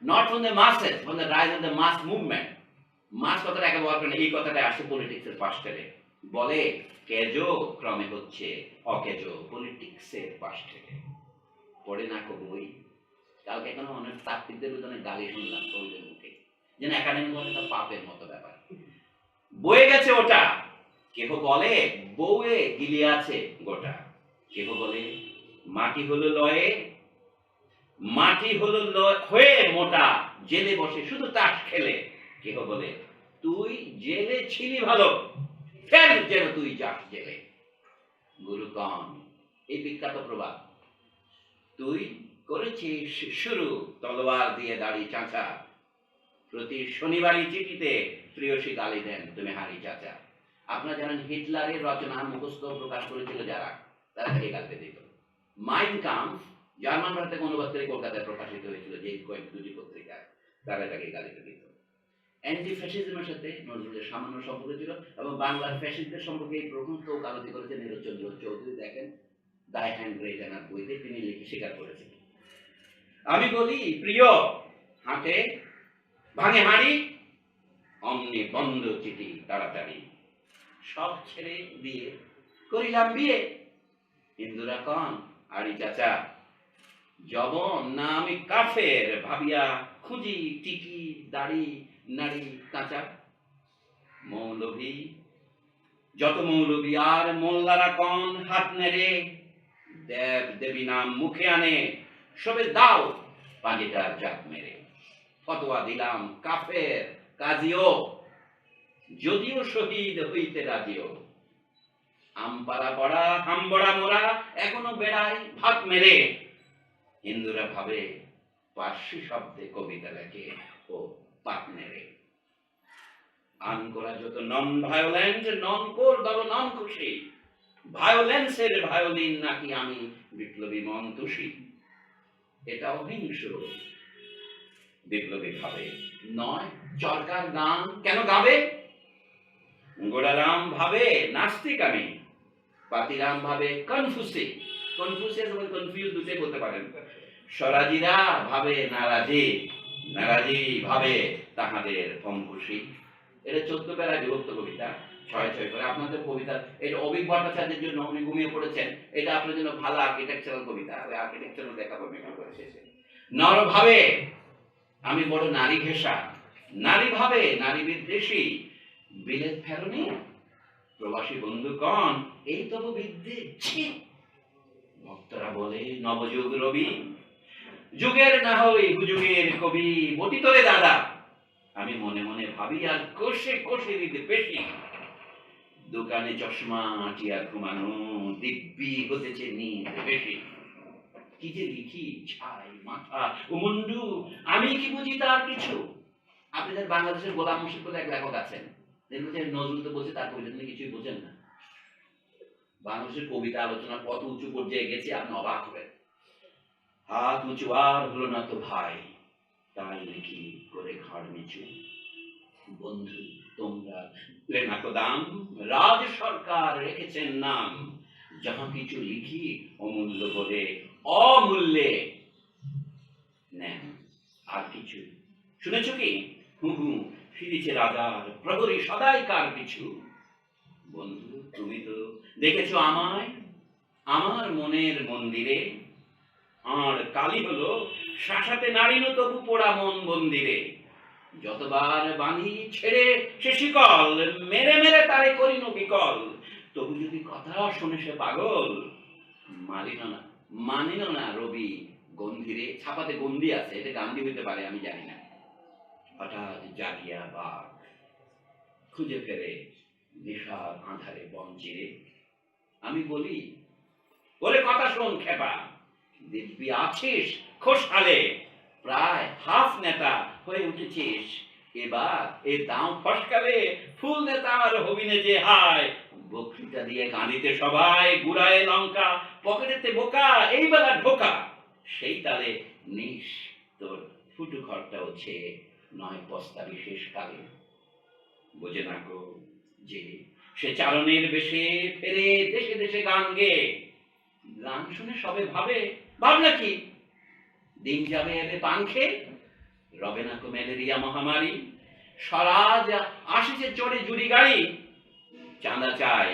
not from the masses, from the rise of the mass movement. Mass কথাটা একে বলার কারণে এই কথাটা আসছে পলিটিক্সের পাশ ছেড়ে। বলে কেজো ক্রমে হচ্ছে অকেজো পলিটিক্সের পাশ থেকে। পড়ে না বই। কালকে এখনো অনেক তাত্ত্বিকদের অনেক গালি শুনলাম কবিদের মুখে, যেন একাডেমি বলে তা পাপের মতো ব্যাপার। বয়ে গেছে ওটা। কেহ বলে বউয়ে গিলি আছে গোটা, কেহ বলে মাটি হলো লয়ে, মাটি হলো হয়ে মোটা, জেলে বসে শুধু তাস খেলে। কেহ বলে তুই জেলে ছিলি ভালো, ফের যেন তুই যাস জেলে। গুরু কন এই বিখ্যাত প্রবাদ। তুই করেছিস শুরু তলোয়ার দিয়ে দাড়ি চাঁচা, প্রতি শনিবারই চিঠিতে প্রিয়সী গালি দেন তুমি হারি চাচা। আপনারা জানেন হিটলারের রচনা মুখস্থ প্রকাশ করেছিল যারা, তারা তাকে গালিতে দিত। মাইন কাম্ফ জার্মান ভাষা থেকে অনুবাদ করে কলকাতায় প্রকাশিত হয়েছিল যে দুটি পত্রিকায়, তারা তাকে গালিতে দিত। অ্যান্টি ফ্যাসিজমের সাথে নজরুলের সামান্য সম্পর্ক ছিল, এবং বাংলার ফ্যাসিস্টদের সম্পর্কে এই প্রকৃত ওকালতি করেছেন নীরজচন্দ্র চৌধুরী। দেখেন দাই হ্যান্ড গ্রেট এনার বইতে তিনি লিখে স্বীকার করেছেন। আমি বলি প্রিয় হাতে ভাঙে হাঁড়ি, অমনি বন্ধ চিঠি তাড়াতাড়ি, সব ছেড়ে দিয়ে করিলাম বিয়ে। হিন্দুরা কন আড়ি চাচা, জবন না আমি কাফের ভাবিয়া খুঁজি টিকি দাড়ি নাড়ি কাঁচা। মৌলভী যত মৌলভী আর মোল্লারা কন হাত নেড়ে, দেব দেবী নাম মুখে আনে, সবে দাও পাঁজিটার জাত মেরে। ফতোয়া দিলাম কাফের কাজিও, যদিও শহীদ হইতে রাজিও। আমপাড়া পড়া হামবড়া মোরা এখনো বেড়াই ভাত মেরে। হিন্দুরা ভাবে পার্সি শব্দে কবিতা লেখে ও পাত মেরে। আন করা যত নন ভায়োলেন্ট, নন কোর দল নন খুশি, ভায়োলেন্সের ভায়োলিন নাকি আমি বিপ্লবী মন তুষি। এটা অহিংস বিপ্লবী ভাবে নয় চরকার গান কেন গাবে। গোড়ারাম ভাবে নাস্তিক আমি, পাতিরাম ভাবে কনফুসি, কনফুসিয়াস এবং কনফিউজ দুটোই বলতে পারেন। স্বরাজিরা ভাবে নারাজি, নারাজি ভাবে তাহাদের অঙ্কুশী। এটা 14 প্যারায় বিভক্ত কবিতা, 6 করে। আপনাদের কবিতা এটা অভিক ভট্টাচার্যের জন্য উনি ঘুমিয়ে পড়েছেন, এটা আপনার জন্য ভালো আর্কিটেকচারাল কবিতা, ওই আর্কিটেকচারাল দেখা পাবে শেষে। নর ভাবে আমি বড় নারী ঘেঁষা, নারী ভাবে নারী বিদ্বেষী, বিলেত ফেরনি প্রবাসী বন্ধু কন এই তবু বিদ্যে ছি। ভক্তরা বলে নবযুগ রবি, যুগের না হই হুজুগের কবি বটি তোরে দাদা। আমি মনে মনে ভাবি আর কষে কষে দিতে পেশি, দোকানে চশমা আটিয়া ঘুমানো দিব্যি হতেছে নিজ বেশি। কি যে লিখি ছাই মাথা ও মুন্ডু, আমি কি বুঝি তার কিছু। আপনাদের বাংলাদেশের গোলাম মুর্শিদ বলে এক লেখক আছেন, দেখবেন নজরুল তো বলছে তার কবিতা তিনি কিছুই বোঝেন না। বাংলাদেশের কবিতা আলোচনা কত উঁচু পর্যায়ে গেছে আপনি অবাক হবেন। হাত উঁচু আর হলো না তো ভাই, তাই লিখি করে ঘাড় নিচু। বন্ধু তোমরা লেনাকো দাম, রাজ সরকার রেখেছেন নাম। যাহা কিছু লিখি অমূল্য বলে অমূল্যে নেন। আর কিছু শুনেছ কি, হু হু ফিরেছে রাজার প্রহরী সদাই কার পিছু। বন্ধু তুমি তো দেখেছো আমায় আমার মনের মন্দিরে, আর কালি হলো শাসাতে নারীন তবু পোড়া মন মন্দিরে। যতবার বাঁধি ছেড়ে সে শিকল, মেরে মেরে তারে করিন বিকল। তবু যদি কথা শুনে সে পাগল, মানিল না রবি গন্ধিরে। ছাপাতে গন্ধি আছে, এটা গান্ধী হইতে পারে আমি জানি না। হঠাৎ জাগিয়া বাঘ খুঁজে ফেরে নেশার আঁধারে বন চিরে। আমি বলি বলে কথা শোন খেপা, দিব্যি আছিস খোশহালে, প্রায় হাফ নেতা হয়ে উঠেছিস এবার এ দাম ফসকালে। ফুল নেতার হবিনে যে হায়, বক্তৃতা দিয়ে কাঁদিতে সবাই, গুড়ায় লঙ্কা পকেটেতে বোকা এই বেলা ঢোকা। সেই তালে নিস তোর ফুটু ঘরটা হচ্ছে নয় পস্তা বিশেষ কালে। বোঝে না গো যে সে চারণের বেশে ফেরে দেশে দেশে গান গেয়ে। গান শুনে সবে ভাবনা কি দিন যাবে এবে পাংখে, রবে না কো ম্যালেরিয়া মহামারী, স্বরাজ আসিছে চড়ে জুড়ি গাড়ি, চাঁদা চাই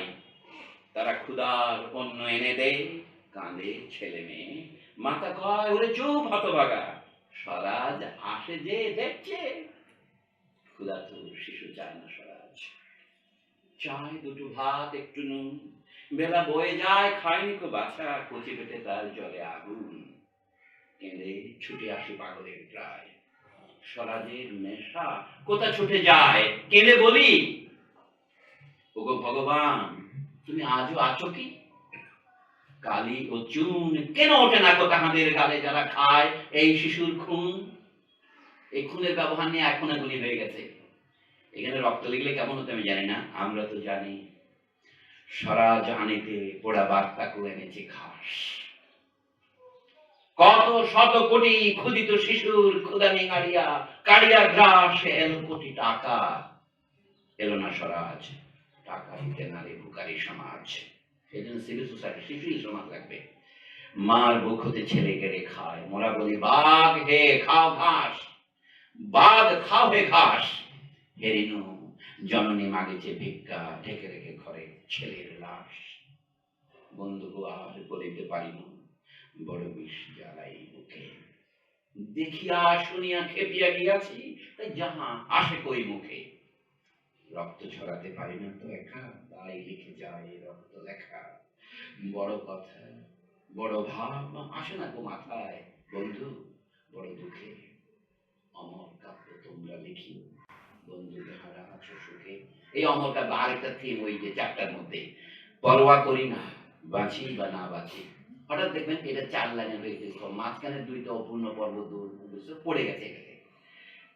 তারা ক্ষুধার অন্ন এনে দেয়, কাঁদে ছেলে মেয়ে, মাতা কয় ওরে চুপ হতভাগা, স্বরাজ আসে যে দেখছে, ক্ষুধা তো শিশু চায় না স্বরাজ, চায় দুটো ভাত একটু নুন, বেলা বয়ে যায় খায়নি কো বাছা, কচি পেটে তার জলে আগুন, কেঁদে ছুটে আসি পাগলের প্রায়, স্বরাজের নেশা কোথা ছুটে যায়, কেঁদে বলি ওগো ভগবান তুমি আজও আছো কি, কালি ও চুন কেন ওঠে না কো তাহাদের গালে যারা খায় এই শিশুর খুন। এই খুনের ব্যবহার নিয়ে এখন এগুলি হয়ে গেছে। এখানে রক্ত লিখলে কেমন হতো আমি জানি না, আমরা তো জানি স্বরাজ আনিতে পোড়া বার্তাকে এনেছে ঘাস, কত শত কোটি ক্ষুদিত শিশুর ক্ষুদানি কাড়িয়া গ্রাস এলো কোটি টাকা, এলো না স্বরাজ, টাকা দিতে নারী ভুকারি সমাজ, এই জন্য সিভিল সোসাইটি শিশুই সমাজ লাগবে। মার বুক হতে ছেলে কেড়ে খায়, মোরা বলি বাঘ হে খাও ঘাস, বাঘ খাও হে ঘাস, হেরিনু জননী মাগেছে ভিক্ষা, ঢেকে রেখে ঘরে ছেলের লাশ, বন্ধু আর বলিতে পারিব বড় বিষ জ্বালাই মুখে, দেখিয়া শুনিয়া খেপিয়া গিয়াছি, তাই যাহা আসে কই মুখে, রক্ত ছড়াতে পারি না তো একা, তাই লিখে যায় রক্ত লেখা, বড় কথা বড় ভাব আসে না কো মাথায়, বন্ধু বড় দুঃখে, অমর কাব্য তোমরা লিখিও, বন্ধু যাহারা আছো সুখে। এই অমর কাব্য আরেকটা থিম ওই যে চ্যাপ্টার মধ্যে, পরোয়া করি না বাঁচি বা না বাঁচি, হঠাৎ দেখবেন এটা 4 লাইনে হয়ে গেছে, মাঝখানে 2টা অপূর্ণ পর্ব পড়ে গেছে এখানে,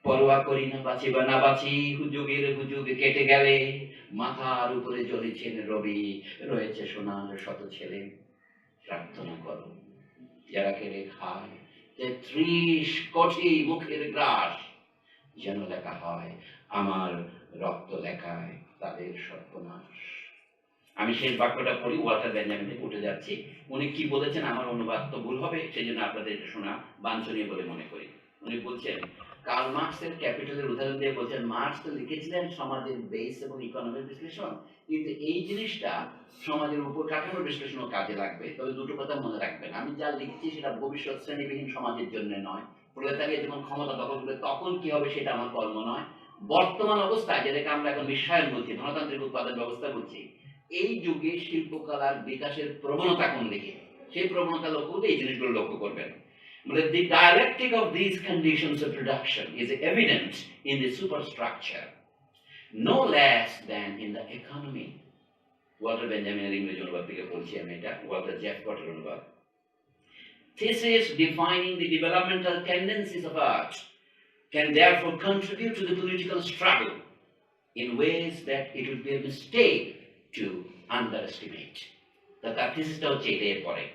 পরোয়া করি না বাঁচি বা না বাঁচি, হুজুগের হুজুগ কেটে গেলে, মাথার উপরে জ্বলেছেন রবি, রয়েছে সোনার শত ছেলে, প্রার্থনা করো যারা কেড়ে খায় 33 কোটি মুখের গ্রাস, যেন লেখা হয় আমার রক্ত লেখায় তাদের সর্বনাশ। আমি শেষ বাক্যটা পড়ি, ওয়াল্টার বেঞ্জামিন থেকে উঠে যাচ্ছি, উনি কি বলেছেন আমার অনুবাদ তো ভুল হবে, সেই জন্য আপনাদের এটা শোনা বাঞ্ছনীয় বলে মনে করি। উনি বলছেন কার্ল মার্কসের ক্যাপিটালের উদাহরণ দিয়ে বলছেন, মার্কস তো লিখেছিলেন সমাজের বেস এবং ইকোনমিক বিশ্লেষণ, কিন্তু এই জিনিসটা সমাজের উপর কাঠামোর বিশ্লেষণও কাজে লাগবে, তবে দুটো কথা মনে রাখবেন, আমি যা লিখেছি সেটা ভবিষ্যৎ শ্রেণীবিহীন সমাজের জন্য নয়, প্রলেতারিয়া যখন ক্ষমতা দখল করবে তখন কি হবে সেটা আমার কর্ম নয়, বর্তমান অবস্থায় যেটাকে আমরা এখন বিশ্বায়ন বলছি, ধনতান্ত্রিক উৎপাদন ব্যবস্থা বলছি, এই যুগে শিল্পকলার বিকাশের প্রবণতা কোন দিকে, সেই প্রবণতা লক্ষ্য করলে এই জিনিসগুলো লক্ষ্য করবেন। The dialectic of these conditions of production is evident in the superstructure, no less than in the economy. Walter বেঞ্জামিনের ইংরেজি অনুবাদ থেকে বলছি আমি এটা, ওয়াল্টার জেফকটের অনুবাদ। Thesis defining the developmental tendencies of art can therefore contribute to the political struggle in ways that it would be a mistake to underestimate. তার থিসিসটা হচ্ছে এটা এর পরে।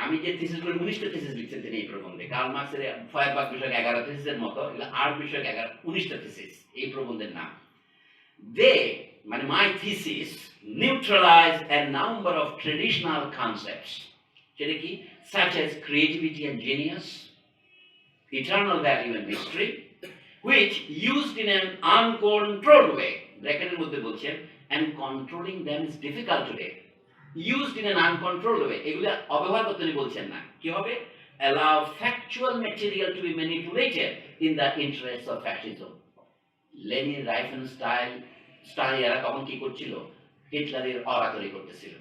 আমি যে থিসিস গুলো 19টা থিসিস লিখছেন তিনি এই প্রবন্ধে, কার্ল মার্কসের ফয়ারবাখ বিষয়ক 11 থিসিসের মতো এগুলো আর্ট বিষয়ক 19টা থিসিস এই প্রবন্ধের নাম। মানে my thesis neutralize a number of traditional concepts, সেটা কি, such as creativity and genius, eternal value and mystery, which used in an uncontrolled way, ব্র্যাকেটের মধ্যে বলছেন, and controlling them is difficult today. Used in an uncontrolled way, এগুলো অব্যবহার করতে উনি বলছেন না, কি হবে, allow factual material to be manipulated in the interest of fascism. Leni Riefenstahl এরা তখন কি করছিল, হিটলারের অরাতরি করতেছিল।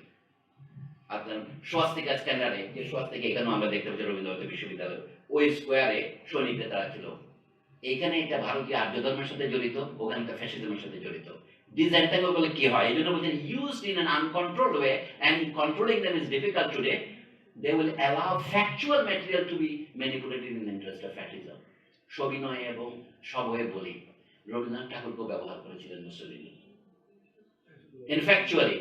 আপনার সোয়াস্তিকা স্ট্যান্ডার্ডে, যে সোয়াস্তিকা এখানেও আমরা দেখতে পাচ্ছি রবীন্দ্র বিশ্ববিদ্যালয়, ওই স্কোয়ারে সৈনিকরা তারা ছিল, এইখানে এটা ভারতীয় আর্য ধর্মের সাথে জড়িত, ওখানকার ফ্যাসিজমের সাথে জড়িত। ডিসএন্টাঙ্গল বলে কি হয়, এই জন্য বলছেন used in an uncontrolled way and controlling them is difficult today, they will allow factual material to be manipulated in the interest of fascism. সবিনয় এবং সবয়ে বলি রবীন্দ্রনাথ ঠাকুরকে ব্যবহার করেছিলেন মুসলিনী, ইনফ্যাকচুয়ালি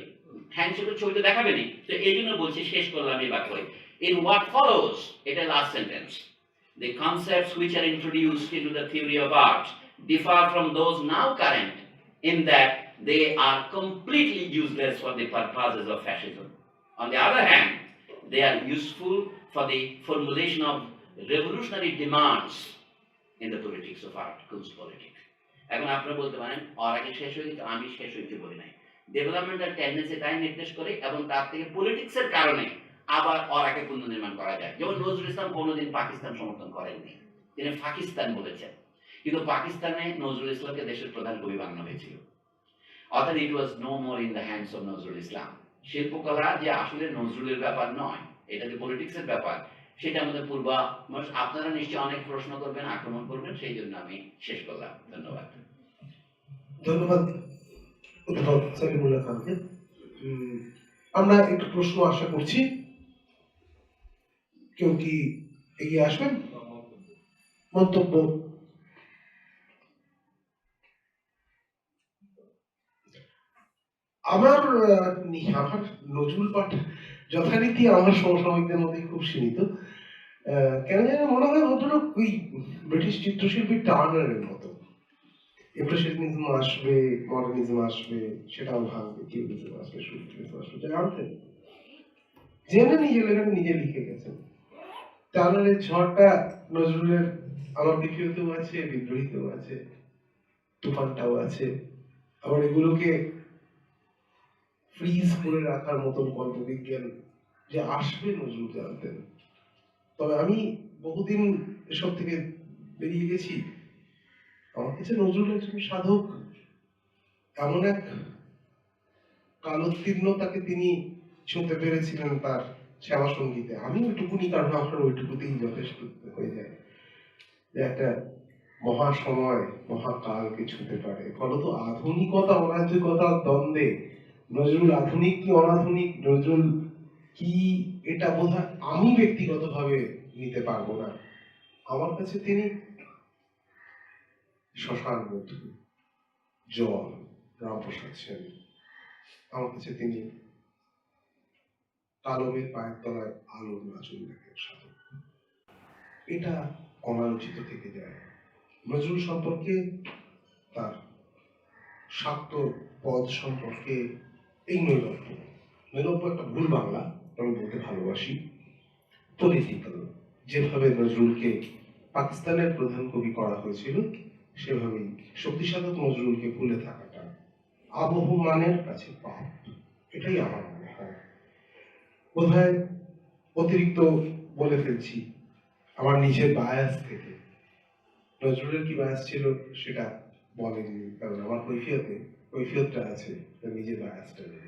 হ্যান্ডশেকের ছবিতে দেখাবেনি, তো এই জন্য বলছি, শেষ করলাম এই বাক্যে, in what follows, এটা last sentence, the concepts which are introduced into the theory of art differ from those now current in that they are completely useless for the purposes of fascism. On the other hand, they are useful for the formulation of revolutionary demands in the politics of articles politics. এখন আপনারা বলতে পারেন ওর আগে শেষ হয়ে গেছে, আমি শেষ হইতে বলি নাই। ডেভেলপমেন্টাল টেন্ডেন্সি তাই নির্দেশ করে এবং তার থেকে পলিটিক্সের কারণে আবার ওর আগে পুনর্নির্মাণ করা যায়। যেমন নজরুল ইসলাম কোনোদিন পাকিস্তান সমর্থন করেননি, তিনি পাকিস্তান বলেছেন, কিন্তু পাকিস্তানে নজরুল ইসলামকে দেশের প্রধান কবি বানানো হয়েছিল। অর্থাৎ it was no more in the hands of Nazrul Islam. শিল্পকলা যে আসলে নজরুলের ব্যাপার নয়, এটা যে পলিটিক্সের ব্যাপার, সেটা আমাদের পূর্বাভাস। আপনারা নিশ্চয়ই অনেক প্রশ্ন করবেন, আক্রমণ করবেন, সেই জন্য আমি শেষ করলাম। ধন্যবাদ। ধন্যবাদ অধ্যাপক সালিমুল্লাহ খানকে। আমরা একটু প্রশ্ন আশা করছি, কেউ কি এগিয়ে আসবেন? মন্তব্য? আমার নজরুল পাঠ যথারীতি আমার সমসাময়িকদের মধ্যে খুব সীমিত। কেন যেন মনে হয় ভদ্রলোক ওই ব্রিটিশ চিত্রশিল্পী টার্নারের মতো। ইমপ্রেশনিজম আসবে, মডার্নিজম আসবে, সেটাও ভাঙবে, কিউবিজম আসবে, সুফিজম আসবে, জানতেন, জেনে নিজের লেখাটা নিজে লিখে গেছেন। টার্নারের ঝড়টা নজরুলের আমার বিক্রিয়তেও আছে, বিদ্রোহীতেও আছে, তুফানটাও আছে। আবার এগুলোকে ফ্রিজ করে রাখার মতন কল্পবিজ্ঞান যে আসবে নজরুল জানতেন। তবে আমি বহুদিন এসব থেকে বেরিয়ে গেছি। আমার কাছে নজরুল একজন সাধক, এমন এক কালোত্তীর্ণতাকে তিনি ছুঁতে পেরেছিলেন তার সেবা সঙ্গীতে। আমি ওইটুকুনি, কারণ আমার ওইটুকুতেই যথেষ্ট হয়ে যায় যে একটা মহাসময় মহাকালকে ছুঁতে পারে। ফলত আধুনিকতা অনাধুনিকতার দ্বন্দ্বে নজরুল আধুনিক কি অনাধুনিক, নজরুল কি, এটা বোধহয় আমি ব্যক্তিগতভাবে নিতে পারবো না। আমার কাছে তিনি শ্মশান বধূ, জল, রামপ্রসাদ সেন। আমার কাছে তিনি কালমের পায়ের তলায় আলোর নাচুন দেখেন সাধক। এটা অনালোচিত থেকে যায়। নজরুল সম্পর্কে, তার শাক্ত পদ সম্পর্কে এই নৈরব্য একটা ভুল বাংলা, আমি বলতে ভালোবাসি। পলিটিক্যাল, যেভাবে নজরুলকে পাকিস্তানের প্রধান কবি করা হয়েছিল, সেভাবেই শক্তিসাধক নজরুলকে ভুলে থাকাটা আবহমানের কাছে পাপ। এটাই আমার মনে হয়। বোধহয় অতিরিক্ত বলে ফেলছি আমার নিজের বায়াস থেকে। নজরুলের কি বায়াস ছিল সেটা বলেননি, কারণ আমার কৈফিয়তটা আছে, নিজের বায়াসটা নেই।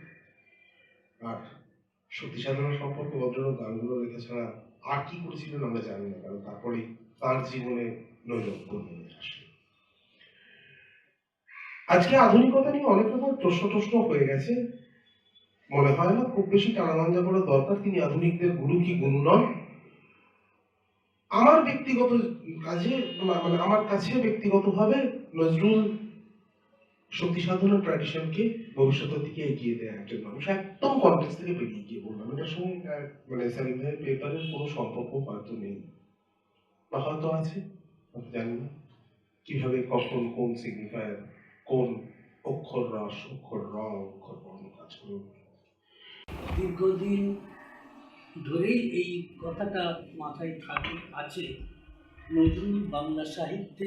আর শক্তি সাধনা সম্পর্কে ভদ্রলোক গানগুলো লেখা ছাড়া আর কি করেছিলেন আমরা জানি না, কারণ তারপরেই তার জীবনে নৈরব্য নেমে আসে। আজকে আধুনিকতা নিয়ে অনেক রকম প্রশ্ন হয়ে গেছে। মনে হয় না খুব বেশি টানাবাঞ্জা করার দরকার। তিনি আধুনিকদের গুরু কি গুরু নন? আমার ব্যক্তিগত কাজে, মানে আমার কাছে ব্যক্তিগতভাবে নজরুল শক্তি সাধনার ট্র্যাডিশনকে ভবিষ্যতের দিকে এগিয়ে দেয় একজন মানুষ। একদম কনটেক্সট থেকে বেরিয়ে গিয়ে বললাম, এটার সঙ্গে মানে সালিম ভাইয়ের পেপারের কোনো সম্পর্ক হয়তো নেই, বা হয়তো আছে, আমি জানি না কিভাবে, কখন, কোন সিগনিফায়ার, কোন অক্ষর রস, অক্ষর রং, অক্ষর বর্ণ কাজ করবে। দীর্ঘদিন ধরেই এই কথাটা মাথায় আছে, নজরুল বাংলা সাহিত্যে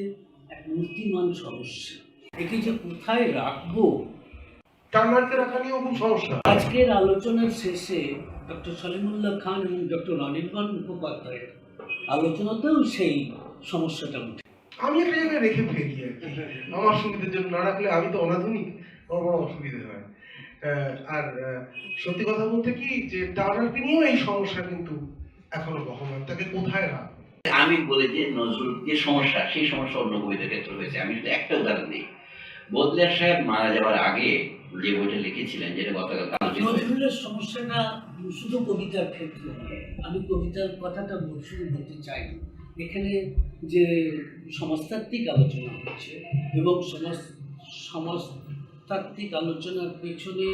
এক মূর্তিমান সমস্যা। একে যে কোথায় রাখবো, টার্নারকে রাখা নিয়েও খুব সমস্যা। আজকের আলোচনার শেষে ডক্টর সলিমুল্লাহ খান এবং ডক্টর অনির্বাণ মুখোপাধ্যায়ের আলোচনাতেও সেই সমস্যাটা উঠে। আমি একটা জায়গায় রেখে ফেলি আর কি, আমার সুবিধার জন্য। না রাখলে আমি তো অনাধুনিক, আমার বড় অসুবিধা হয়। আর সত্যি কথা বলতে কি, যে টার্নারকে নিয়েও এই সমস্যা কিন্তু এখনো বহমান। তাকে কোথায় রাখবো? আমি বলি যে নজরুল যে সমস্যা, সেই সমস্যা অন্য কবিদের ক্ষেত্রে হয়েছে। আমি যদি একটা উদাহরণ দিই, বদলিয়ার সাহেব মারা যাওয়ার আগে যে বইটা লিখেছিলেন, যেটা গতকাল আলোচিত হয়েছে, নজরুলের সমস্যাটা শুধু কবিতার ক্ষেত্রে নয়, আমি কবিতার কথাটা শুধু বলতে চাই। এখানে যে সমাজতাত্ত্বিক আলোচনা হচ্ছে এবং সমাজতাত্ত্বিক আলোচনার পেছনে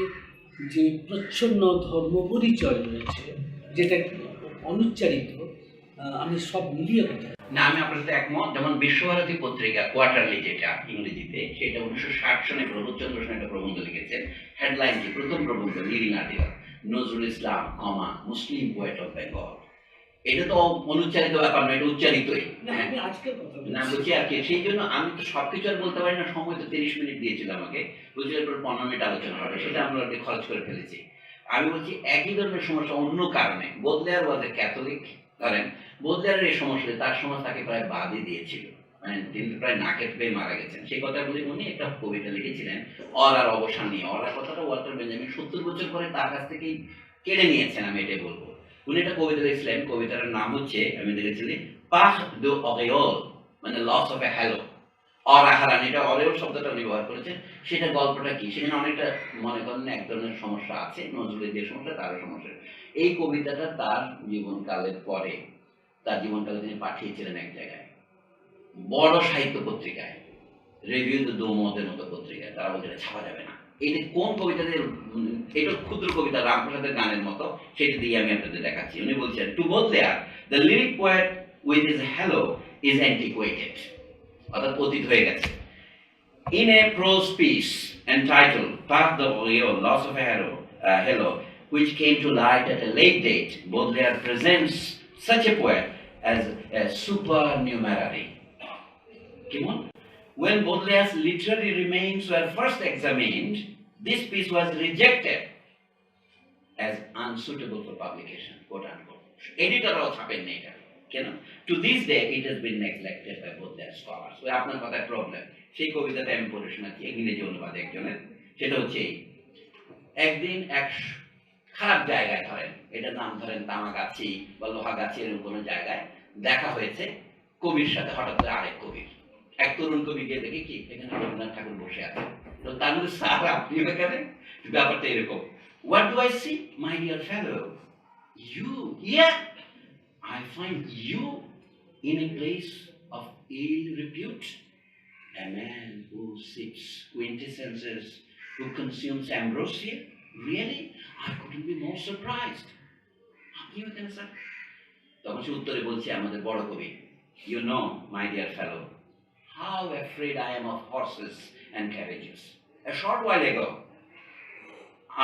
যে প্রচ্ছন্ন ধর্ম পরিচয় রয়েছে, যেটা অনুচ্চারিত, আমি সব মিলিয়ে কথা না, আমি আপনার সাথে একমত। যেমন বিশ্বভারতী পত্রিকা কোয়ার্টারলি, যেটা ইংরেজিতে, সেটা 1960 সনে প্রবোধচন্দ্র সেন একটা প্রবন্ধ লিখেছেন। হেডলাইন কি? প্রথম প্রবন্ধ, leading article, Nazrul Islam, Muslim poet of Bengal. এটা তো অনুচ্চারিত ব্যাপার না, এটা উচ্চারিতই। না, আমি আজকের কথা না, বলছি। বলছি আর কি, সেই জন্য আমি তো সবকিছু আর বলতে পারি না। সময় তো 30 মিনিট দিয়েছিল আমাকে, বলছি এরপর 15 মিনিট আলোচনা হবে, সেটা আমরা আর কি খরচ করে ফেলেছি। আমি বলছি একই ধরনের সমস্যা অন্য কারণে। বোদলেয়ার ওয়াজ এ ক্যাথলিক, ধরেন বোদলেয়ারের এই সমস্যা, তার সময় তাকে প্রায় বাদই দিয়েছিল, মানে তিনি তো প্রায় নাকে পেয়ে মারা গেছেন। সেই কথাগুলি উনি একটা কবিতা লিখেছিলেন, অরার অবসান নিয়ে। অরার কথাটা ওয়াল্টার বেঞ্জামিন 70 বছর পরে তার কাছ থেকেই কেড়ে নিয়েছেন, আমি এটাই বলবো। উনি একটা কবিতা লিখছিলেন, কবিতার নাম হচ্ছে, আমি দেখেছিলি, পাহ দো অগেয়ল, মানে লস অফ এ হ্যালো, অরাহারান, এটা অরেওল শব্দটা উনি ব্যবহার করেছেন। সেটা গল্পটা কি? সেখানে অনেকটা মনে করেন এক ধরনের সমস্যা আছে, নজরুলের যে সমস্যা তারও সমস্যা। এই কবিতাটা তার জীবনকালের পরে, তার জীবনকালে তিনি পাঠিয়েছিলেন এক জায়গায়, বড় সাহিত্য পত্রিকায়, রিভিউ দ্য দোমদের মতো পত্রিকায়। তারা বলছে এটা ছাপা যাবে না। এটা কোন কবিতা দিয়ে? এটা ক্ষুদ্র কবিতা, রামপ্রসাদের গানের মতো। সেটা দিয়ে আমি আপনাদের দেখাচ্ছি। উনি বলছেন, two Baudelaire the lyric poet with his hello is antiquated, অর্থাৎ অতীত হয়ে গেছে। In a prose piece entitled Path the Real Loss of a Hello, which came to light at a late date, Baudelaire presents such a poet as a supernumerary. When Baudelaire's literary remains were first examined, this piece was rejected as unsuitable for publication, quote unquote. Editor also ছাপেননি এটা। কেন? To this day it has been neglected by Baudelaire scholars. ওই আপনার কথায় problem. সেই কবিতাটা আমি পড়ে শোনাচ্ছি, ইংরেজি অনুবাদ একজনের। সেটা হচ্ছে, একদিন এক খারাপ জায়গায়, ধরেন এটার নাম ধরেন তামাগাছি বা লোহাগাছি, এরকম কোনো জায়গায় দেখা হয়েছে কবির সাথে, হঠাৎ করে আরেক কবির। এক তরুণ কবি গিয়ে দেখে কি এখানে রবীন্দ্রনাথ ঠাকুর বসে আছে। তো তার মধ্যে স্যার আপনি এখানে, ব্যাপারটা এরকম। What do I see, my dear fellow? You, yeah, I find you in a place of ill repute. A man who sips quintessences, who consumes ambrosia. Really? I couldn't be more surprised. আপনি এখানে sir? তখন সে উত্তরে বলছে আমাদের বড় কবি, You know, my dear fellow, how afraid I am of horses and carriages. A short while ago,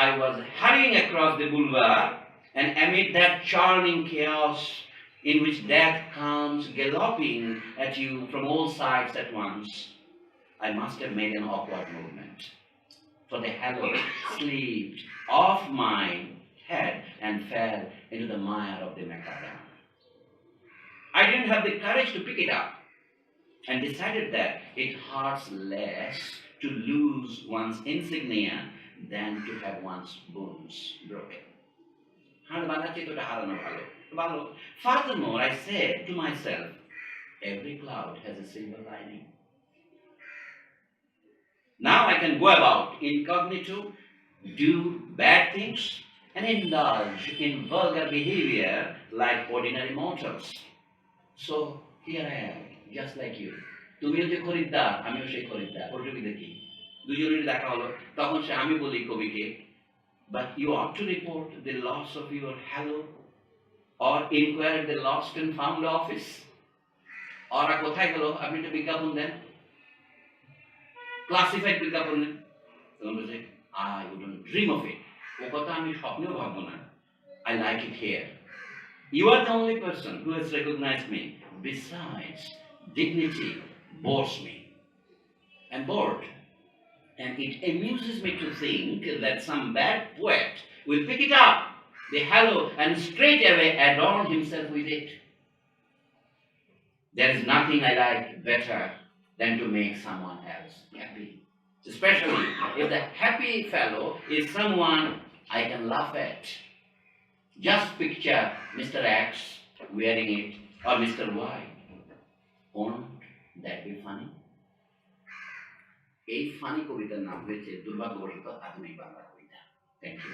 I was hurrying across the boulevard, and amid that churning chaos in which death comes galloping at you from all sides at once, I must have made an awkward movement, for the halo slipped off my head and fell into the mire of the macadam. I didn't have the courage to pick it up, and decided that it hurts less to lose one's insignia than to have one's bones broken. Furthermore, I said to myself, every cloud has a silver lining. Now I can go about incognito, do bad things, and indulge in vulgar behavior like ordinary mortals. So here I am, just like you. তুমিও যে খরিদ্দার, আমিও সেই খরিদ্দার, অসুবিধা কি? দুজনের দেখা হলো, তখন সে, আমি বলি কবিকে, but you ought to report the loss of your hello, or inquire at the lost and found office. ওরা কোথায় গেল? আপনি একটা বিজ্ঞাপন দেন, ক্লাসিফাইড বিজ্ঞাপন দেন। তখন বলছে, I wouldn't dream of it. ও কথা আমি স্বপ্নেও ভাববো না। I like it here. You are the only person who has recognized me. Besides, dignity bores me. I'm bored. And it amuses me to think that some bad poet will pick it up, the hello, and straight away adorn himself with it. There is nothing I like better than to make someone else happy. Especially if the happy fellow is someone I can laugh at. Just picture Mr. X wearing it, or Mr. Y. Won't that be funny? এই funny কবিতার নাম হয়েছে দুর্ভাগ্যবশত আধুনিক বাংলা কবিতা। Thank you.